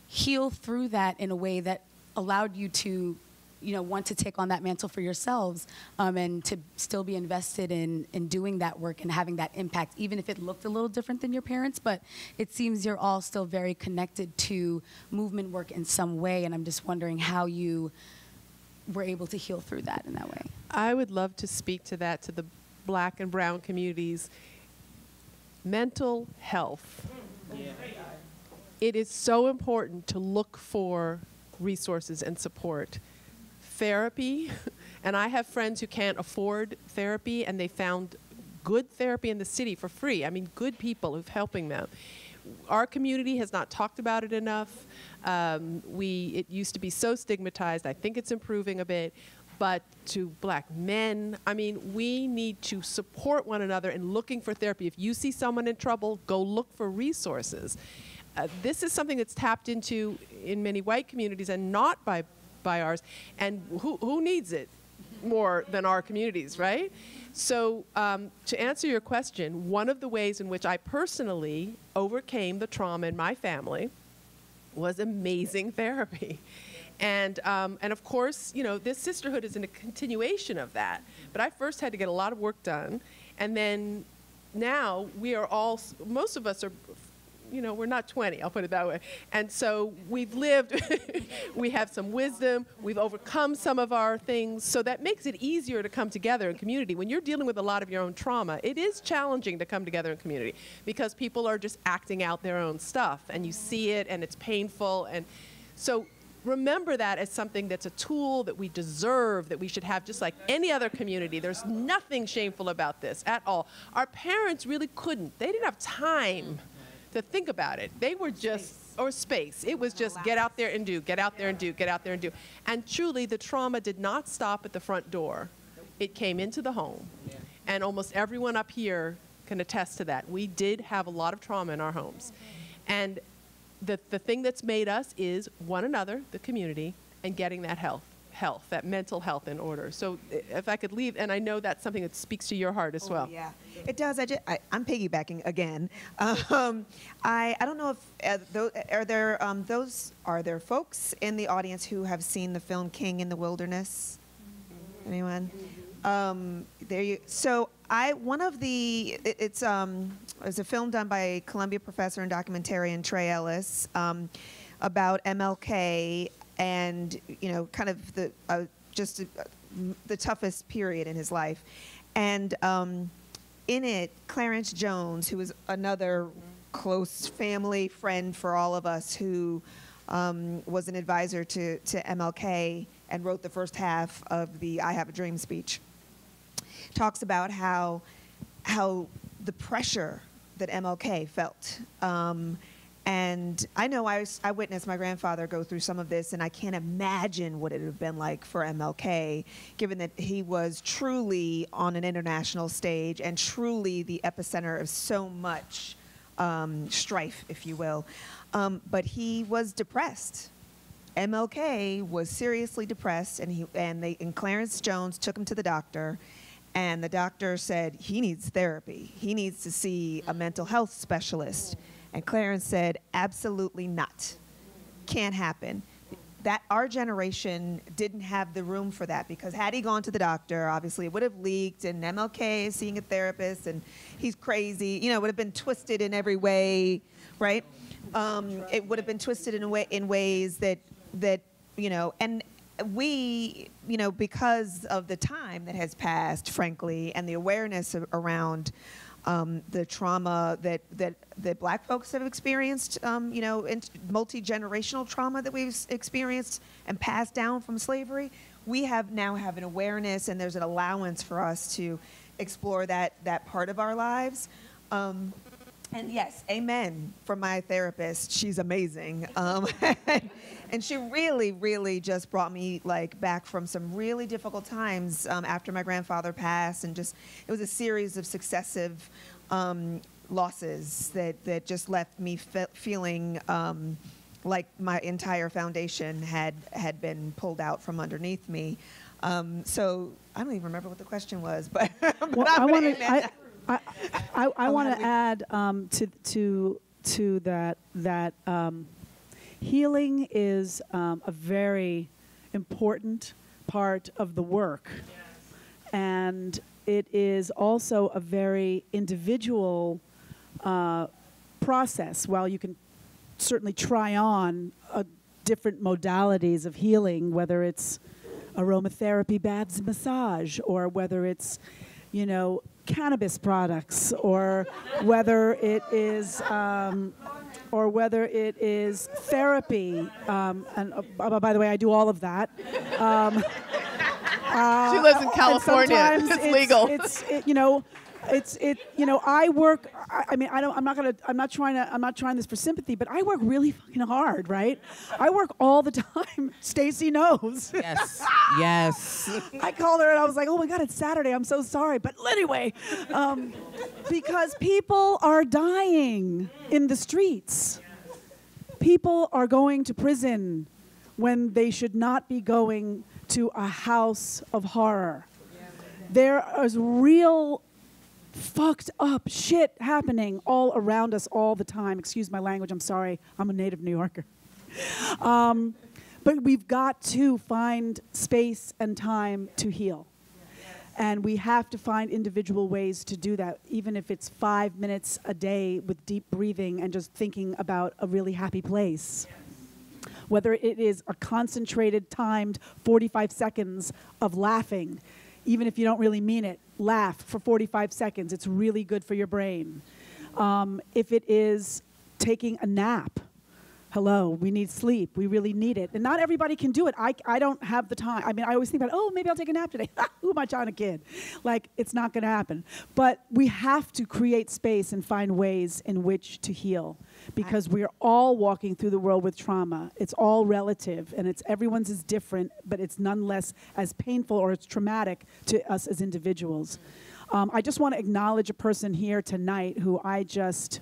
[SPEAKER 13] heal through that in a way that allowed you to want to take on that mantle for yourselves, and to still be invested in doing that work and having that impact, even if it looked a little different than your parents? But it seems you're all still very connected to movement work in some way, and I'm just wondering how you were able to heal through that in that way.
[SPEAKER 4] I would love to speak to that, to the Black and brown communities. Mental health. Yeah. It is so important to look for resources and support. Therapy, and I have friends who can't afford therapy, and they found good therapy in the city for free. I mean, good people who've helping them. Our community has not talked about it enough. It used to be so stigmatized. I think it's improving a bit. But to Black men, I mean, we need to support one another in looking for therapy. If you see someone in trouble, go look for resources. This is something that's tapped into in many white communities and not by ours. And who needs it more than our communities, right? So to answer your question, one of the ways in which I personally overcame the trauma in my family was amazing therapy. And of course, this sisterhood is in a continuation of that. But I first had to get a lot of work done. And then now we are all, most of us are, we're not 20, I'll put it that way. And so we've lived, we have some wisdom, we've overcome some of our things. So that makes it easier to come together in community. When you're dealing with a lot of your own trauma, it is challenging to come together in community because people are just acting out their own stuff and you see it and it's painful. And so remember that as something that's a tool that we deserve, that we should have just like any other community. There's nothing shameful about this at all. Our parents really couldn't. They didn't have time to think about it. They were just, or space. It was just get out there and do, get out there and do, get out there and do. And truly, the trauma did not stop at the front door. It came into the home. And almost everyone up here can attest to that. We did have a lot of trauma in our homes. And the thing that's made us is one another, the community, and getting that health, that mental health in order. So if I could leave, and I know that's something that speaks to your heart as well.
[SPEAKER 5] Yeah, it does. I'm piggybacking again. I don't know if are there folks in the audience who have seen the film King in the Wilderness? Anyone? So it's a film done by a Columbia professor and documentarian, Trey Ellis, about MLK and kind of the toughest period in his life. And in it, Clarence Jones, who was another close family friend for all of us, who was an advisor to MLK and wrote the first half of the I Have a Dream speech, talks about how the pressure that MLK felt. And I know I witnessed my grandfather go through some of this, and I can't imagine what it would have been like for MLK, given that he was truly on an international stage and truly the epicenter of so much strife, if you will. But he was depressed. MLK was seriously depressed, and Clarence Jones took him to the doctor, and the doctor said he needs therapy. He needs to see a mental health specialist. And Clarence said, absolutely not. Can't happen. That our generation didn't have the room for that, because had he gone to the doctor, obviously it would have leaked, and MLK is seeing a therapist and he's crazy, it would have been twisted in every way, right? It would have been twisted in ways that and we, because of the time that has passed, frankly, and the awareness around the trauma that Black folks have experienced, multi-generational trauma that we've experienced and passed down from slavery, we now have an awareness, and there's an allowance for us to explore that part of our lives. And yes, amen from my therapist. She's amazing. And she really, really just brought me back from some really difficult times after my grandfather passed, and it was a series of successive losses that just left me feeling like my entire foundation had been pulled out from underneath me. So I don't even remember what the question was, but,
[SPEAKER 3] well, I want to add to that healing is a very important part of the work, and it is also a very individual process. While you can certainly try on different modalities of healing, whether it's aromatherapy, baths, and massage, or whether it's, cannabis products, or whether it is therapy. And by the way, I do all of that.
[SPEAKER 4] She lives in California. It's legal. I work. I'm not trying this for sympathy, but I work really fucking hard, right? I work all the time. Stacy knows.
[SPEAKER 8] Yes. Yes.
[SPEAKER 4] I called her and I was like, "Oh my God, it's Saturday. I'm so sorry." But anyway, because people are dying in the streets. People are going to prison when they should not be going to a house of horror. There is real fucked up shit happening all around us all the time. Excuse my language, I'm sorry. I'm a native New Yorker. But we've got to find space and time to heal. And we have to find individual ways to do that, even if it's 5 minutes a day with deep breathing and just thinking about a really happy place. Whether it is a concentrated, timed 45 seconds of laughing, even if you don't really mean it, laugh for 45 seconds. It's really good for your brain. If it is taking a nap, hello, we need sleep. We really need it. And not everybody can do it. I don't have the time. I mean, I always think about, oh, maybe I'll take a nap today. Who am I trying to kid? Like, it's not going to happen. But we have to create space and find ways in which to heal, because we're all walking through the world with trauma. It's all relative, and everyone's is different, but it's nonetheless as painful or as traumatic to us as individuals. I just want to acknowledge a person here tonight who I just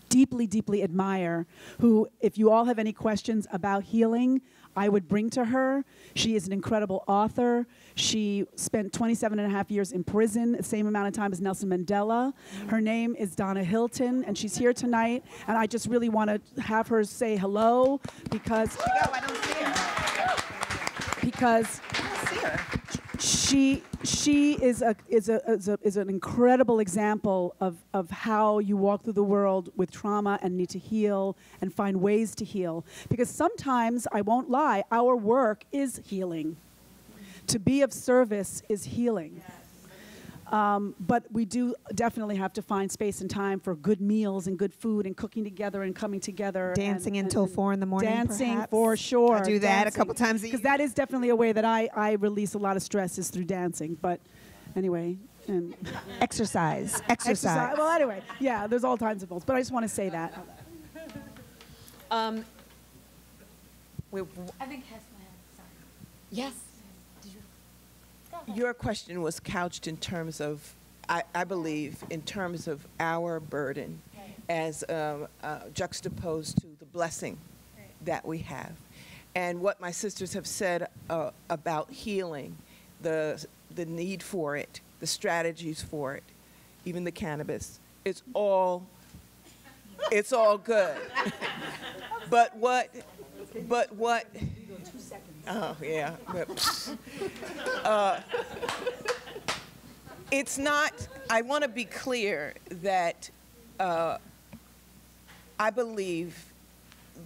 [SPEAKER 4] deeply, deeply admire, who, if you all have any questions about healing, I would bring to her. She is an incredible author. She spent 27 and a half years in prison, the same amount of time as Nelson Mandela. Her name is Donna Hilton, and she's here tonight. And I just really want to have her say hello because she is an incredible example of how you walk through the world with trauma and need to heal and find ways to heal. Because sometimes, I won't lie, our work is healing. To be of service is healing. But we do definitely have to find space and time for good meals and good food and cooking together and coming together.
[SPEAKER 5] Dancing until 4 in the morning,
[SPEAKER 3] dancing,
[SPEAKER 5] perhaps.
[SPEAKER 3] for sure.
[SPEAKER 5] I do that a couple times a year.
[SPEAKER 3] Because that is definitely a way that I release a lot of stress, is through dancing. But anyway. And
[SPEAKER 5] Exercise.
[SPEAKER 3] Well, anyway, yeah, there's all kinds of goals. But I just want to say that.
[SPEAKER 13] I think Hasna had, sorry. Yes.
[SPEAKER 7] Your question was couched in terms of, I believe, in terms of our burden as juxtaposed to the blessing that we have. And what my sisters have said about healing, the need for it, the strategies for it, even the cannabis, it's all good. But what oh, yeah. It's not, I want to be clear that I believe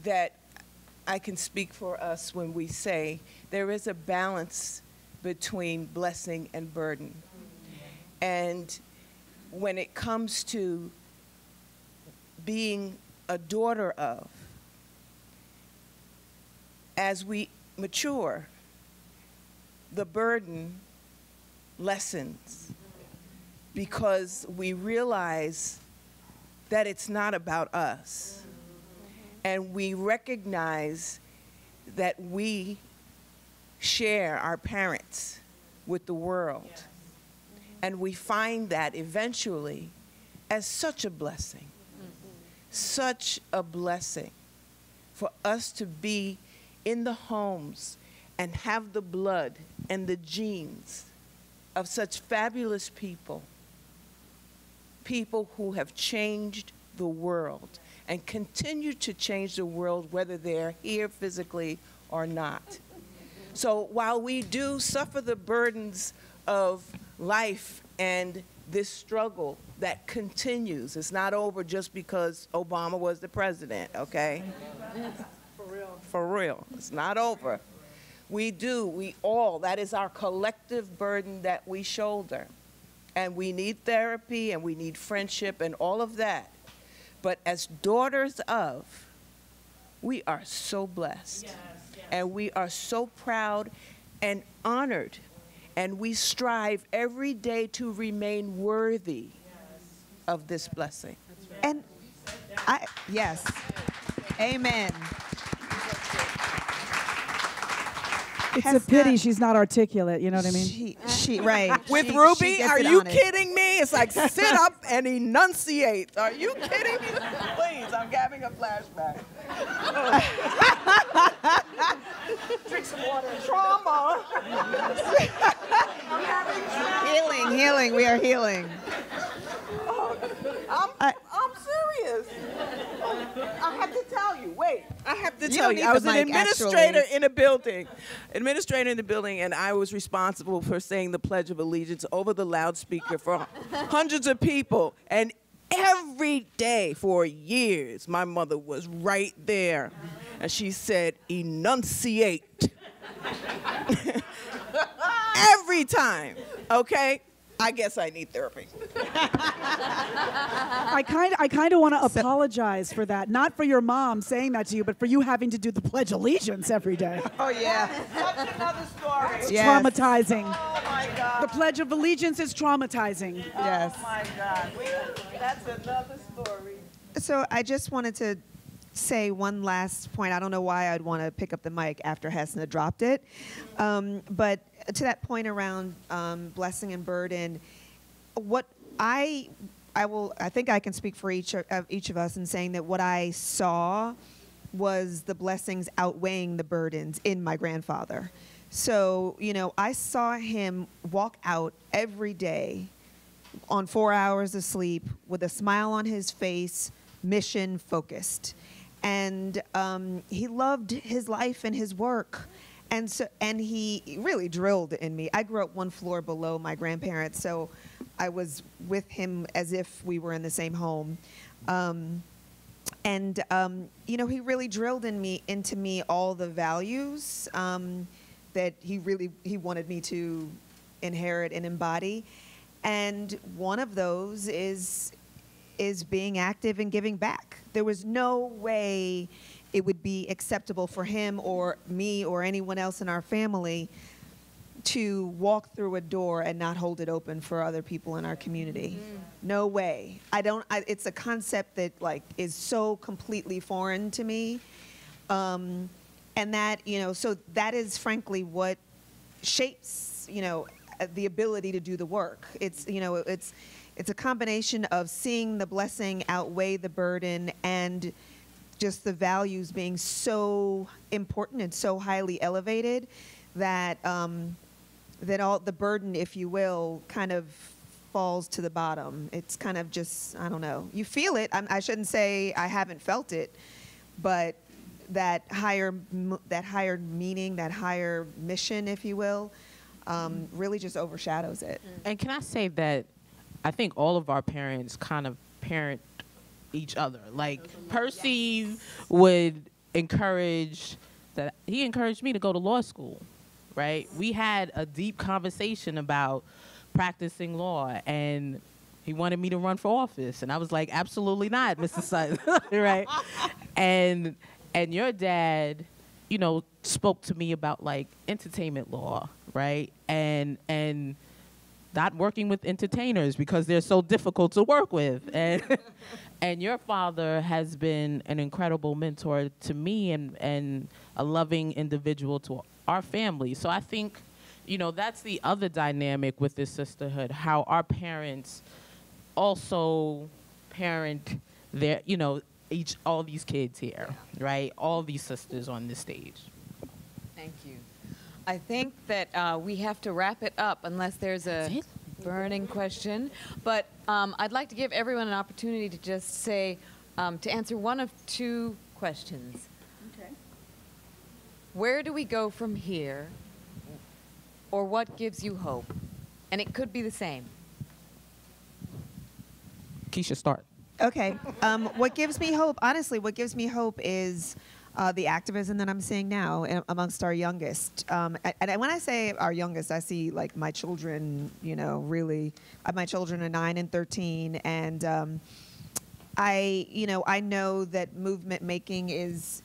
[SPEAKER 7] that I can speak for us when we say there is a balance between blessing and burden. And when it comes to being a daughter of, as we mature, the burden lessens because we realize that it's not about us. And we recognize that we share our parents with the world. And we find that eventually as such a blessing. Such a blessing for us to be in the homes and have the blood and the genes of such fabulous people, people who have changed the world and continue to change the world whether they're here physically or not. So while we do suffer the burdens of life and this struggle that continues, it's not over just because Obama was the president, okay? For real. For real, it's not over. We all, that is our collective burden that we shoulder. And we need therapy and we need friendship and all of that. But as daughters of, we are so blessed. Yes, yes. And we are so proud and honored. And we strive every day to remain worthy of this blessing.
[SPEAKER 5] And yes, amen.
[SPEAKER 3] It's a pity she's not articulate, you know what I mean?
[SPEAKER 5] Right.
[SPEAKER 7] With Ruby, are you kidding me? It's like sit up and enunciate. Are you kidding me? Please, I'm having a flashback. Drink some water. Trauma. I'm having trauma.
[SPEAKER 5] Healing. We are healing.
[SPEAKER 7] I'm serious. I have to tell you. Wait, I have to
[SPEAKER 5] You
[SPEAKER 7] tell
[SPEAKER 5] don't
[SPEAKER 7] you.
[SPEAKER 5] need
[SPEAKER 7] I
[SPEAKER 5] the
[SPEAKER 7] was an
[SPEAKER 5] mic,
[SPEAKER 7] administrator
[SPEAKER 5] actually.
[SPEAKER 7] in a building. Administrator in the building, and I was responsible for saying the Pledge of Allegiance over the loudspeaker for hundreds of people. And every day for years, my mother was right there. And she said, enunciate. Every time, okay? I guess I need therapy.
[SPEAKER 3] I kind of want to apologize for that. Not for your mom saying that to you, but for you having to do the Pledge of Allegiance every day.
[SPEAKER 5] Oh, yeah.
[SPEAKER 7] That's another story.
[SPEAKER 3] It's
[SPEAKER 5] Yes.
[SPEAKER 3] traumatizing.
[SPEAKER 7] Oh, my God.
[SPEAKER 3] The Pledge of Allegiance is traumatizing.
[SPEAKER 5] Yes.
[SPEAKER 7] Oh, my God. That's another story.
[SPEAKER 5] So I just wanted to say one last point. I don't know why I'd want to pick up the mic after Hasna dropped it. But to that point around blessing and burden, what I think I can speak for each of us in saying that what I saw was the blessings outweighing the burdens in my grandfather. So, I saw him walk out every day on 4 hours of sleep with a smile on his face, mission focused. And he loved his life and his work. And he really drilled in me. I grew up one floor below my grandparents, so I was with him as if we were in the same home. He really drilled into me all the values that he wanted me to inherit and embody. And one of those is being active and giving back. There was no way it would be acceptable for him or me or anyone else in our family to walk through a door and not hold it open for other people in our community. No way. It's a concept that is so completely foreign to me. And that, so that is frankly what shapes, the ability to do the work. It's a combination of seeing the blessing outweigh the burden and just the values being so important and so highly elevated that that all the burden, if you will, kind of falls to the bottom. It's kind of just, I don't know. You feel it. I shouldn't say I haven't felt it, but that higher meaning, that higher mission, if you will, really just overshadows it.
[SPEAKER 8] And can I say that I think all of our parents kind of parent each other. Like Percy would encourage that. He encouraged me to go to law school, right? We had a deep conversation about practicing law, and he wanted me to run for office, and I was like, absolutely not, Mr. Sutton, right? And your dad, spoke to me about entertainment law, right? And not working with entertainers because they're so difficult to work with. And your father has been an incredible mentor to me and a loving individual to our family. So I think, that's the other dynamic with this sisterhood, how our parents also parent their, all these kids here, right? All these sisters on this stage.
[SPEAKER 2] Thank you. I think that we have to wrap it up unless there's a burning question. But I'd like to give everyone an opportunity to just say, to answer one of two questions.
[SPEAKER 11] Okay.
[SPEAKER 2] Where do we go from here? Or what gives you hope? And it could be the same.
[SPEAKER 8] Keisha, start.
[SPEAKER 5] Okay. What gives me hope, honestly, what gives me hope is the activism that I'm seeing now amongst our youngest. And when I say our youngest, I see like my children, really, my children are 9 and 13. And I know that movement making has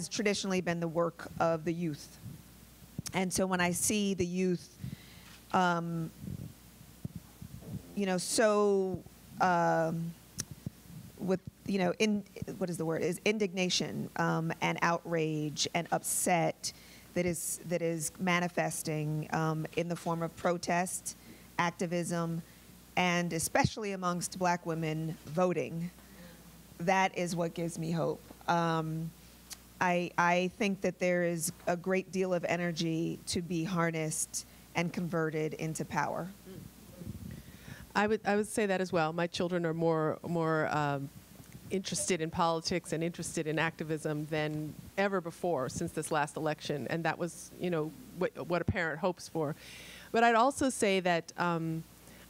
[SPEAKER 5] traditionally been the work of the youth. And so when I see the youth, with what is the word? Is indignation and outrage and upset that is manifesting in the form of protest, activism, and especially amongst Black women voting. That is what gives me hope. I think that there is a great deal of energy to be harnessed and converted into power.
[SPEAKER 4] I would say that as well. My children are more interested in politics and interested in activism than ever before since this last election, and that was what a parent hopes for. But I'd also say that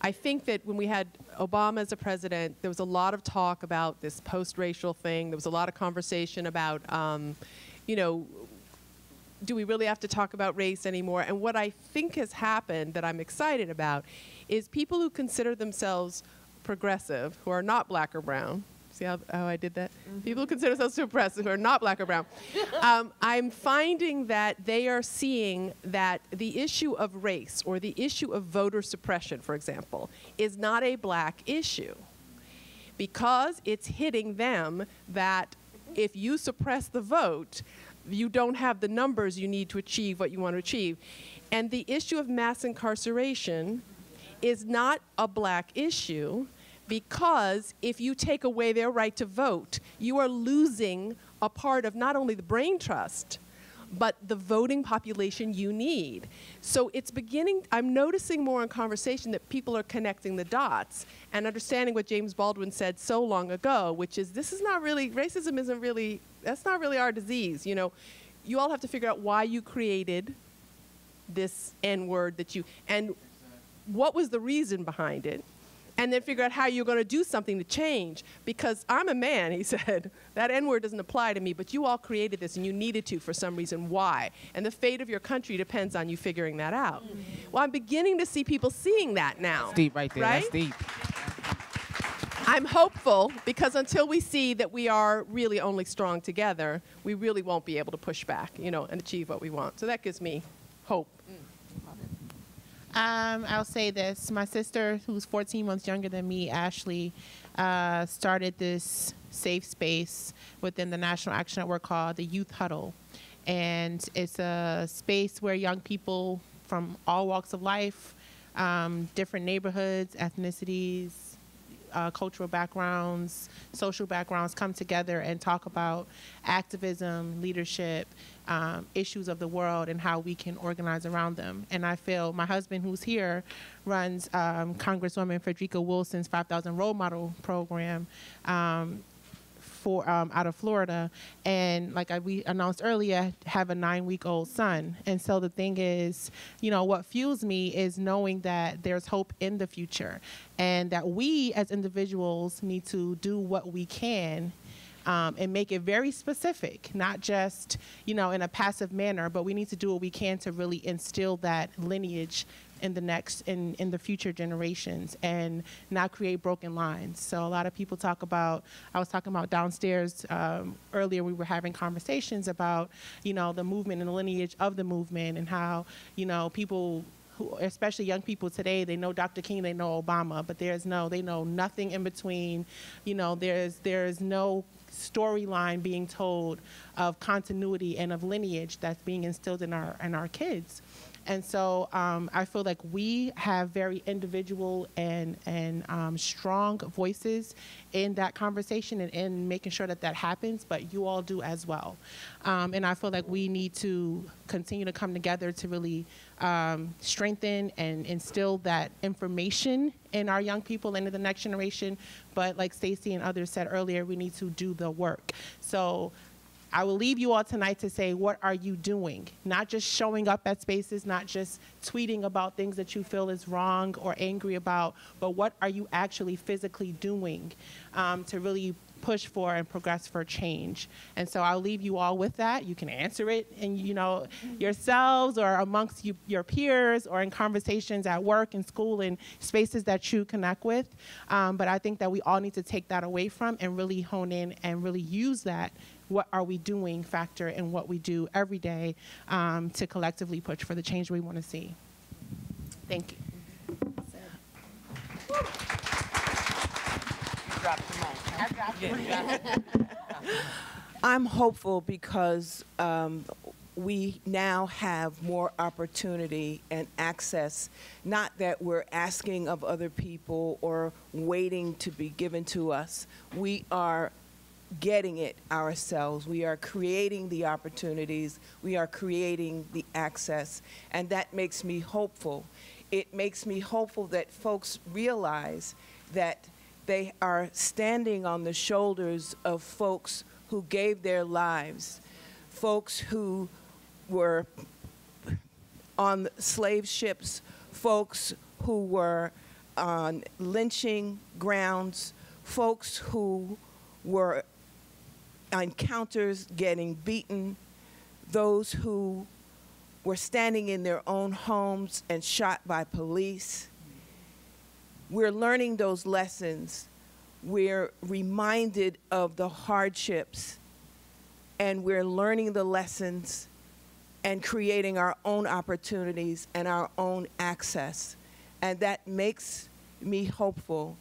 [SPEAKER 4] I think that when we had Obama as a president, there was a lot of talk about this post-racial thing. There was a lot of conversation about, do we really have to talk about race anymore? And what I think has happened that I'm excited about is people who consider themselves progressive, who are not Black or brown. See how I did that? Mm-hmm. People who consider themselves progressive, who are not Black or brown. I'm finding that they are seeing that the issue of race or the issue of voter suppression, for example, is not a Black issue, because it's hitting them that if you suppress the vote, you don't have the numbers you need to achieve what you want to achieve. And the issue of mass incarceration is not a Black issue, because if you take away their right to vote, you are losing a part of not only the brain trust, but the voting population you need. So it's beginning, I'm noticing more in conversation that people are connecting the dots and understanding what James Baldwin said so long ago, which is this is not really, racism isn't really, that's not really our disease. You all have to figure out why you created this N-word and what was the reason behind it, and then figure out how you're going to do something to change. Because I'm a man, he said, that N-word doesn't apply to me, but you all created this and you needed to for some reason. Why? And the fate of your country depends on you figuring that out. Mm-hmm. Well, I'm beginning to see people seeing that now.
[SPEAKER 8] That's deep right there.
[SPEAKER 4] Right?
[SPEAKER 8] That's deep.
[SPEAKER 4] I'm hopeful, because until we see that we are really only strong together, we really won't be able to push back, and achieve what we want. So that gives me hope.
[SPEAKER 6] I'll say this. My sister, who's 14 months younger than me, Ashley, started this safe space within the National Action Network called the Youth Huddle. And it's a space where young people from all walks of life, different neighborhoods, ethnicities, cultural backgrounds, social backgrounds come together and talk about activism, leadership, issues of the world, and how we can organize around them. And I feel my husband, who's here, runs Congresswoman Frederica Wilson's 5,000 Role Model Program out of Florida. And like we announced earlier, have a 9-week-old son. And so the thing is, what fuels me is knowing that there's hope in the future, and that we as individuals need to do what we can and make it very specific, not just, in a passive manner, but we need to do what we can to really instill that lineage in the future generations and not create broken lines. So a lot of people I was talking about downstairs earlier, we were having conversations about, the movement and the lineage of the movement, and how, people especially young people today, they know Dr. King, they know Obama, but they know nothing in between. There's no storyline being told of continuity and of lineage that's being instilled in our kids. And so I feel like we have very individual and strong voices in that conversation and in making sure that that happens, but you all do as well. And I feel like we need to continue to come together to really strengthen and instill that information in our young people and in the next generation. But like Stacy and others said earlier, we need to do the work. So I will leave you all tonight to say, what are you doing? Not just showing up at spaces, not just tweeting about things that you feel is wrong or angry about, but what are you actually physically doing to really push for and progress for change? And so I'll leave you all with that. You can answer it in, yourselves or amongst your peers or in conversations at work and school and spaces that you connect with. But I think that we all need to take that away from and really hone in and really use that what are we doing factor in what we do every day to collectively push for the change we want to see. Thank you.
[SPEAKER 7] I'm hopeful because we now have more opportunity and access, not that we're asking of other people or waiting to be given to us. We are getting it ourselves. We are creating the opportunities. We are creating the access. And that makes me hopeful. It makes me hopeful that folks realize that they are standing on the shoulders of folks who gave their lives, folks who were on slave ships, folks who were on lynching grounds, folks who were encounters getting beaten, those who were standing in their own homes and shot by police. We're learning those lessons. We're reminded of the hardships, and we're learning the lessons and creating our own opportunities and our own access. And that makes me hopeful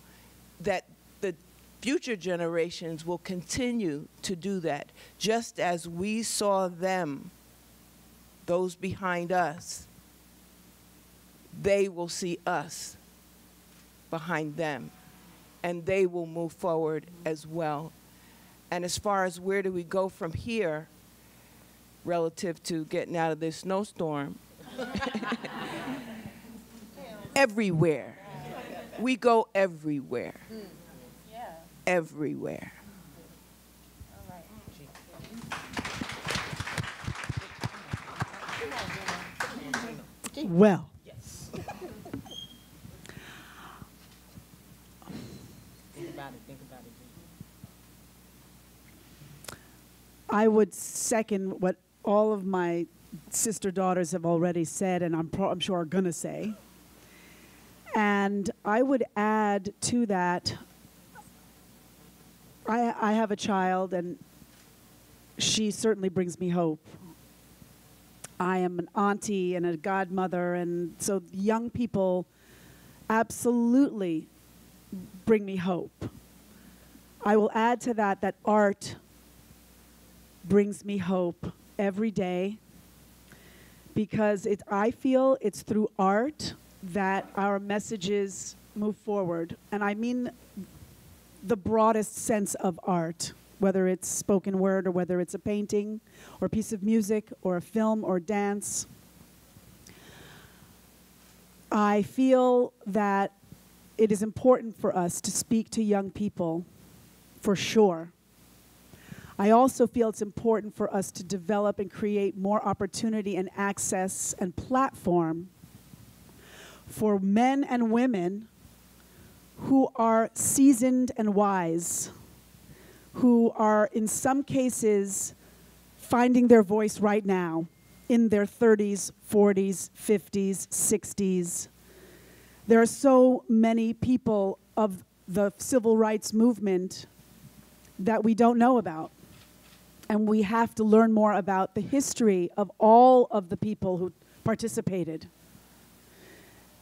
[SPEAKER 7] that the future generations will continue to do that, just as we saw them, those behind us. They will see us behind them, and they will move forward as well. And as far as where do we go from here relative to getting out of this snowstorm, everywhere. We go everywhere. Everywhere.
[SPEAKER 3] Well, I would second what all of my sister daughters have already said, and I'm sure are going to say. And I would add to that, I have a child, and she certainly brings me hope. I am an auntie and a godmother, and so young people absolutely bring me hope. I will add to that that art brings me hope every day, because I feel it's through art that our messages move forward. And I mean the broadest sense of art, whether it's spoken word or whether it's a painting or a piece of music or a film or dance. I feel that it is important for us to speak to young people, for sure. I also feel it's important for us to develop and create more opportunity and access and platform for men and women who are seasoned and wise, who are in some cases finding their voice right now in their 30s, 40s, 50s, 60s. There are so many people of the civil rights movement that we don't know about. And we have to learn more about the history of all of the people who participated.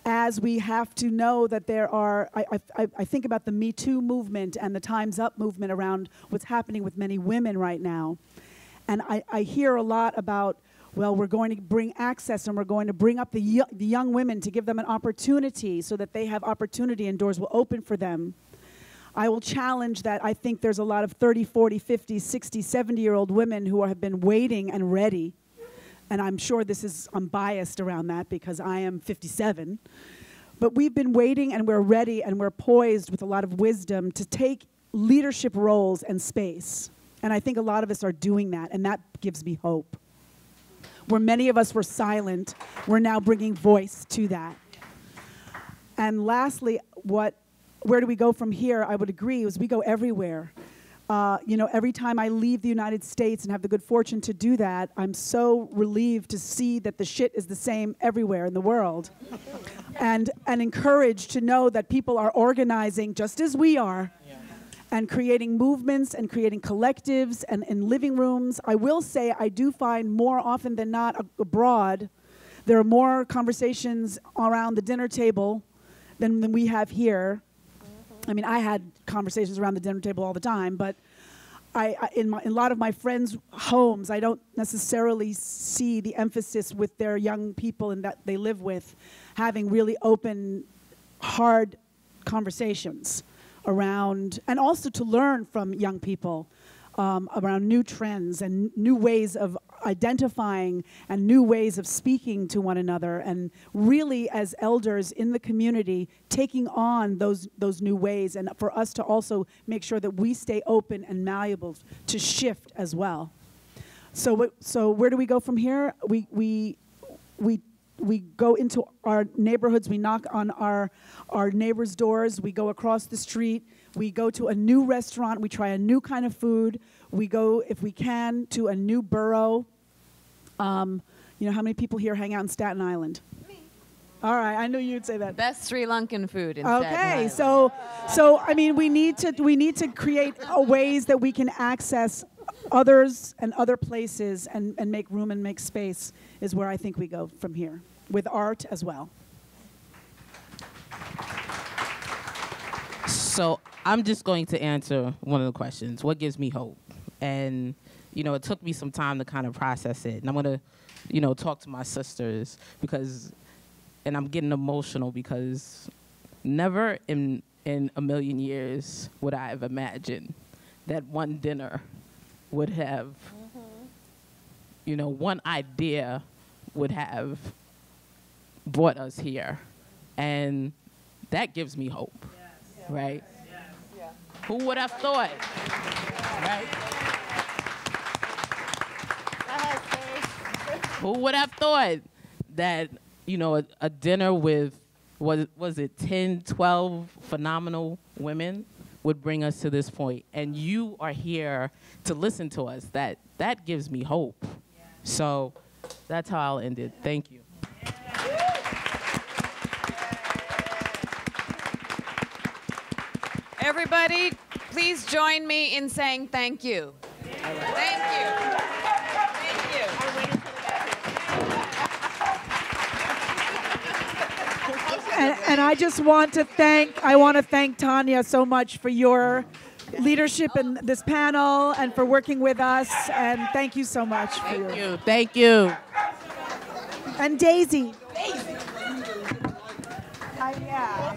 [SPEAKER 3] As we have to know that there are, I think about the Me Too movement and the Time's Up movement around what's happening with many women right now. And I hear a lot about Well, we're going to bring access, and we're going to bring up the young women to give them an opportunity so that they have opportunity and doors will open for them. I will challenge that. I think there's a lot of 30, 40, 50, 60, 70-year-old women who have been waiting and ready. And I'm sure I'm biased around that because I am 57. But we've been waiting, and we're ready, and we're poised with a lot of wisdom to take leadership roles and space. And I think a lot of us are doing that, and that gives me hope. Where many of us were silent, we're now bringing voice to that. And lastly, where do we go from here? I would agree, is we go everywhere. Every time I leave the United States and have the good fortune to do that, I'm so relieved to see that the shit is the same everywhere in the world. and encouraged to know that people are organizing just as we are. And creating movements and creating collectives and in living rooms. I will say I do find more often than not abroad, there are more conversations around the dinner table than we have here. I mean, I had conversations around the dinner table all the time, but in a lot of my friends' homes, I don't necessarily see the emphasis with their young people and that they live with having really open, hard conversations around, and also to learn from young people around new trends and new ways of identifying and new ways of speaking to one another, and really as elders in the community taking on those new ways, and for us to also make sure that we stay open and malleable to shift as well. So where do we go from here? We go into our neighborhoods, we knock on our neighbors' doors, we go across the street, we go to a new restaurant, we try a new kind of food, we go, if we can, to a new borough. How many people here hang out in Staten Island? Me. All right, I knew you'd say that.
[SPEAKER 2] Best Sri Lankan food in Staten Island.
[SPEAKER 3] Okay, so I mean, we need to create ways that we can access others and other places and make room and make space is where I think we go from here, with art as well.
[SPEAKER 8] So I'm just going to answer one of the questions. What gives me hope? And, it took me some time to kind of process it. And I'm going to, talk to my sisters and I'm getting emotional because never in a million years would I have imagined that one dinner would have, one idea would have brought us here. And that gives me hope, right? Yes. Who would have thought, right? Who would have thought that, a dinner with, was it 10, 12 phenomenal women would bring us to this point? And you are here to listen to us. That gives me hope. Yeah. So that's how I'll end it. Thank you.
[SPEAKER 2] Everybody, please join me in saying thank you. Thank you. Thank you.
[SPEAKER 3] And I just want to thank Tanya so much for your leadership in this panel and for working with us. And thank you so much.
[SPEAKER 8] Thank you.
[SPEAKER 3] And Daisy.
[SPEAKER 9] Yeah.